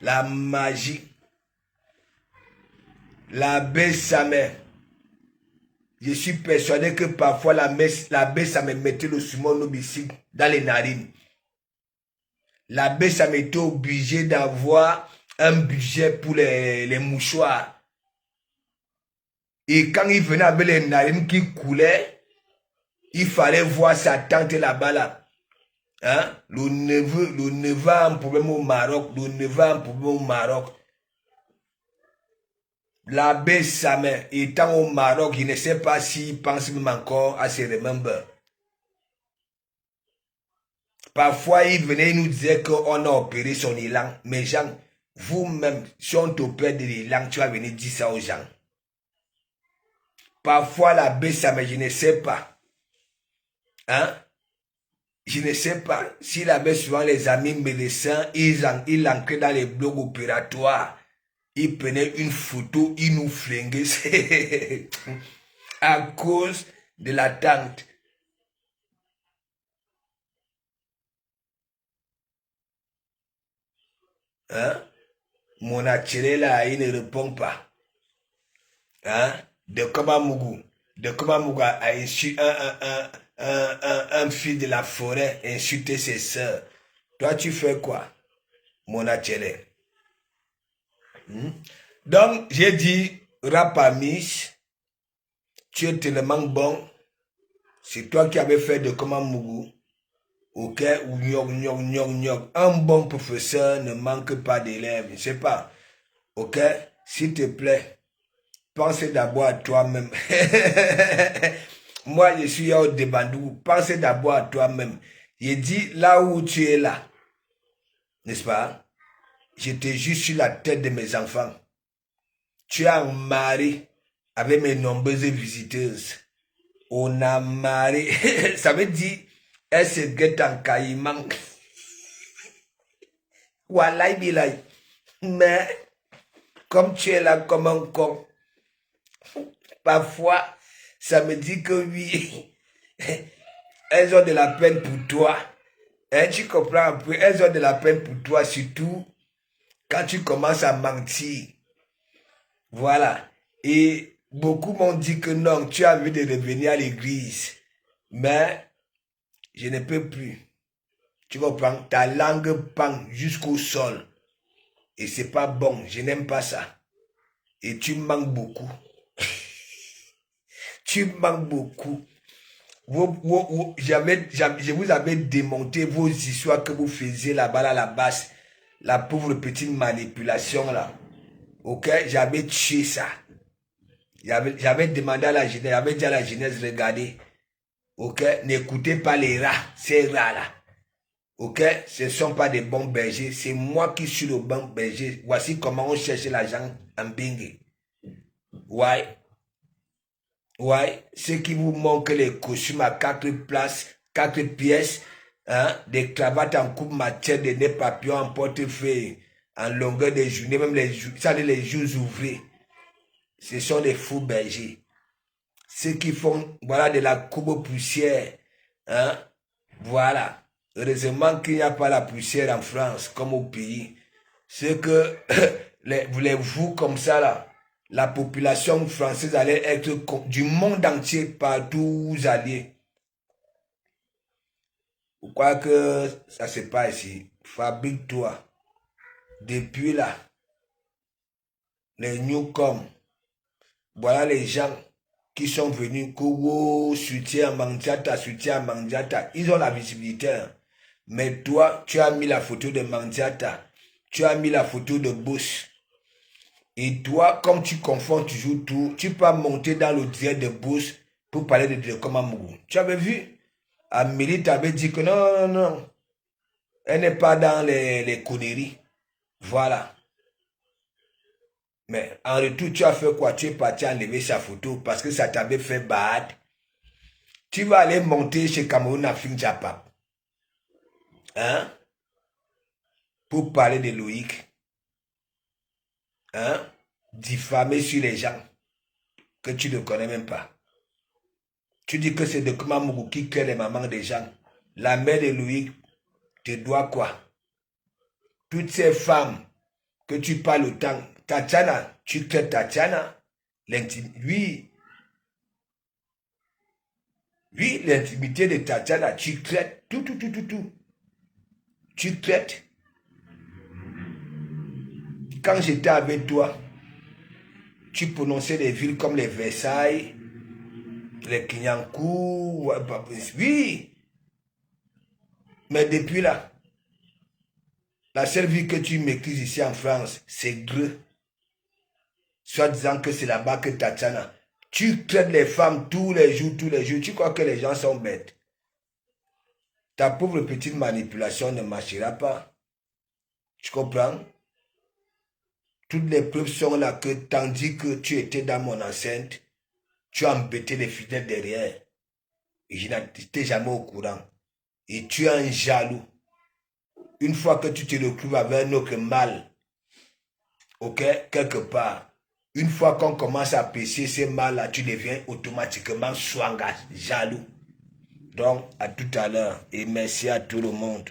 La magie. L'abbé Samet. Je suis persuadé que parfois l'abbé Samet mettait le sumo nobicide dans les narines. L'abbé Samet était obligé d'avoir un budget pour les mouchoirs. Et quand il venait avec les narines qui coulaient, il fallait voir sa tante là-bas là. Hein? Le neveu a un problème au Maroc. Le neveu a un problème au Maroc. L'abbé Samet, étant au Maroc, il ne sait pas s'il pense même encore à se remember. Parfois, il venait, il nous disait qu'on a opéré son élan. Mais gens, vous-même, si on t'opère de l'élan, tu vas venir dire ça aux gens. Parfois la baie, ça, mais je ne sais pas. Hein? Je ne sais pas. Si la baie, souvent les amis médecins, ils l'entraient dans les blocs opératoires. Ils prenaient une photo, ils nous flinguaient. À cause de l'attente. Hein? Mon attiré là, il ne répond pas. Hein? De Komamougou. De Komamougou a un fils de la forêt insulté ses sœurs. Toi, tu fais quoi? Mon attiré. Donc, j'ai dit, Rapamis, tu es tellement bon. C'est toi qui avais fait de Komamougou. Ok, ou nyog. Un bon professeur ne manque pas d'élèves. Je ne sais pas. Ok, s'il te plaît, pense d'abord à toi-même. Moi, je suis au Débandou. Pense d'abord à toi-même. Je dis là où tu es là. N'est-ce pas? Je te jure sur la tête de mes enfants. Tu as un mari avec mes nombreuses visiteuses. On a marié. Ça veut dire, elle se guette en caïman. Wallahi bilay. Mais, comme tu es là comme un con, parfois, ça me dit que oui, elles ont de la peine pour toi. Hein, tu comprends un peu? Elles ont de la peine pour toi, surtout quand tu commences à mentir. Voilà. Et beaucoup m'ont dit que non, tu as envie de revenir à l'église. Mais, je ne peux plus. Tu comprends? Ta langue pend jusqu'au sol. Et c'est pas bon. Je n'aime pas ça. Et tu manques beaucoup. Tu manques beaucoup. Je vous avais démonté vos histoires que vous faisiez là-bas, à la base. La pauvre petite manipulation là. Ok? J'avais tué ça. J'avais demandé à la jeunesse, j'avais dit à la jeunesse, regardez. Ok? N'écoutez pas les rats, ces rats-là. Ok? Ce ne sont pas des bons bergers. C'est moi qui suis le bon berger. Voici comment on cherche l'argent en bingue. Ouais. Ouais. Ceux qui vous montrent les costumes à 4 places, 4 pièces, hein, des cravates en coupe matière, des nez papillons en portefeuille, en longueur de journée, même les jours ouvrés. Ce sont des fous bergers. Ceux qui font, voilà, de la coupe poussière, hein, voilà. Heureusement qu'il n'y a pas la poussière en France, comme au pays. C'est que, vous comme ça, là, la population française allait être du monde entier, partout où vous alliez. Pourquoi que ça se passe ici? Fabrique-toi. Depuis là, les newcoms, voilà les gens qui sont venus, Kogo, soutien Mandiata, ils ont la visibilité. Hein. Mais toi, tu as mis la photo de Mandiata, tu as mis la photo de Bush. Et toi, comme tu confonds toujours tout, tu peux monter dans le direct de Bush pour parler de Komamougou. Tu avais vu? Amélie t'avait dit que non. Elle n'est pas dans les conneries. Voilà. Mais en retour, tu as fait quoi? Tu es parti enlever sa photo parce que ça t'avait fait bad. Tu vas aller monter chez Cameroun Afrique Japap. Hein? Pour parler de Loïc. Hein? Diffamer sur les gens que tu ne connais même pas. Tu dis que c'est de Komamougou qui crée les mamans des gens. La mère de Loïc te doit quoi? Toutes ces femmes que tu parles autant. Tatiana, tu crées Tatiana. Oui, l'intimité de Tatiana, tu traites tout. Tu traites. Quand j'étais avec toi, tu prononçais des villes comme les Versailles, les Clignancourt, oui. Mais depuis là, la seule ville que tu maîtrises ici en France, c'est Greux. Soit disant que c'est là-bas que Tatiana. Tu traites les femmes tous les jours. Tu crois que les gens sont bêtes. Ta pauvre petite manipulation ne marchera pas. Tu comprends? Toutes les preuves sont là que tandis que tu étais dans mon enceinte, tu as embêté les fidèles derrière. Et je n'étais jamais au courant. Et tu es un jaloux. Une fois que tu te retrouves avec un autre mal, ok, quelque part, une fois qu'on commence à apprécier ces mal-là, tu deviens automatiquement swanga, jaloux. Donc, à tout à l'heure et merci à tout le monde.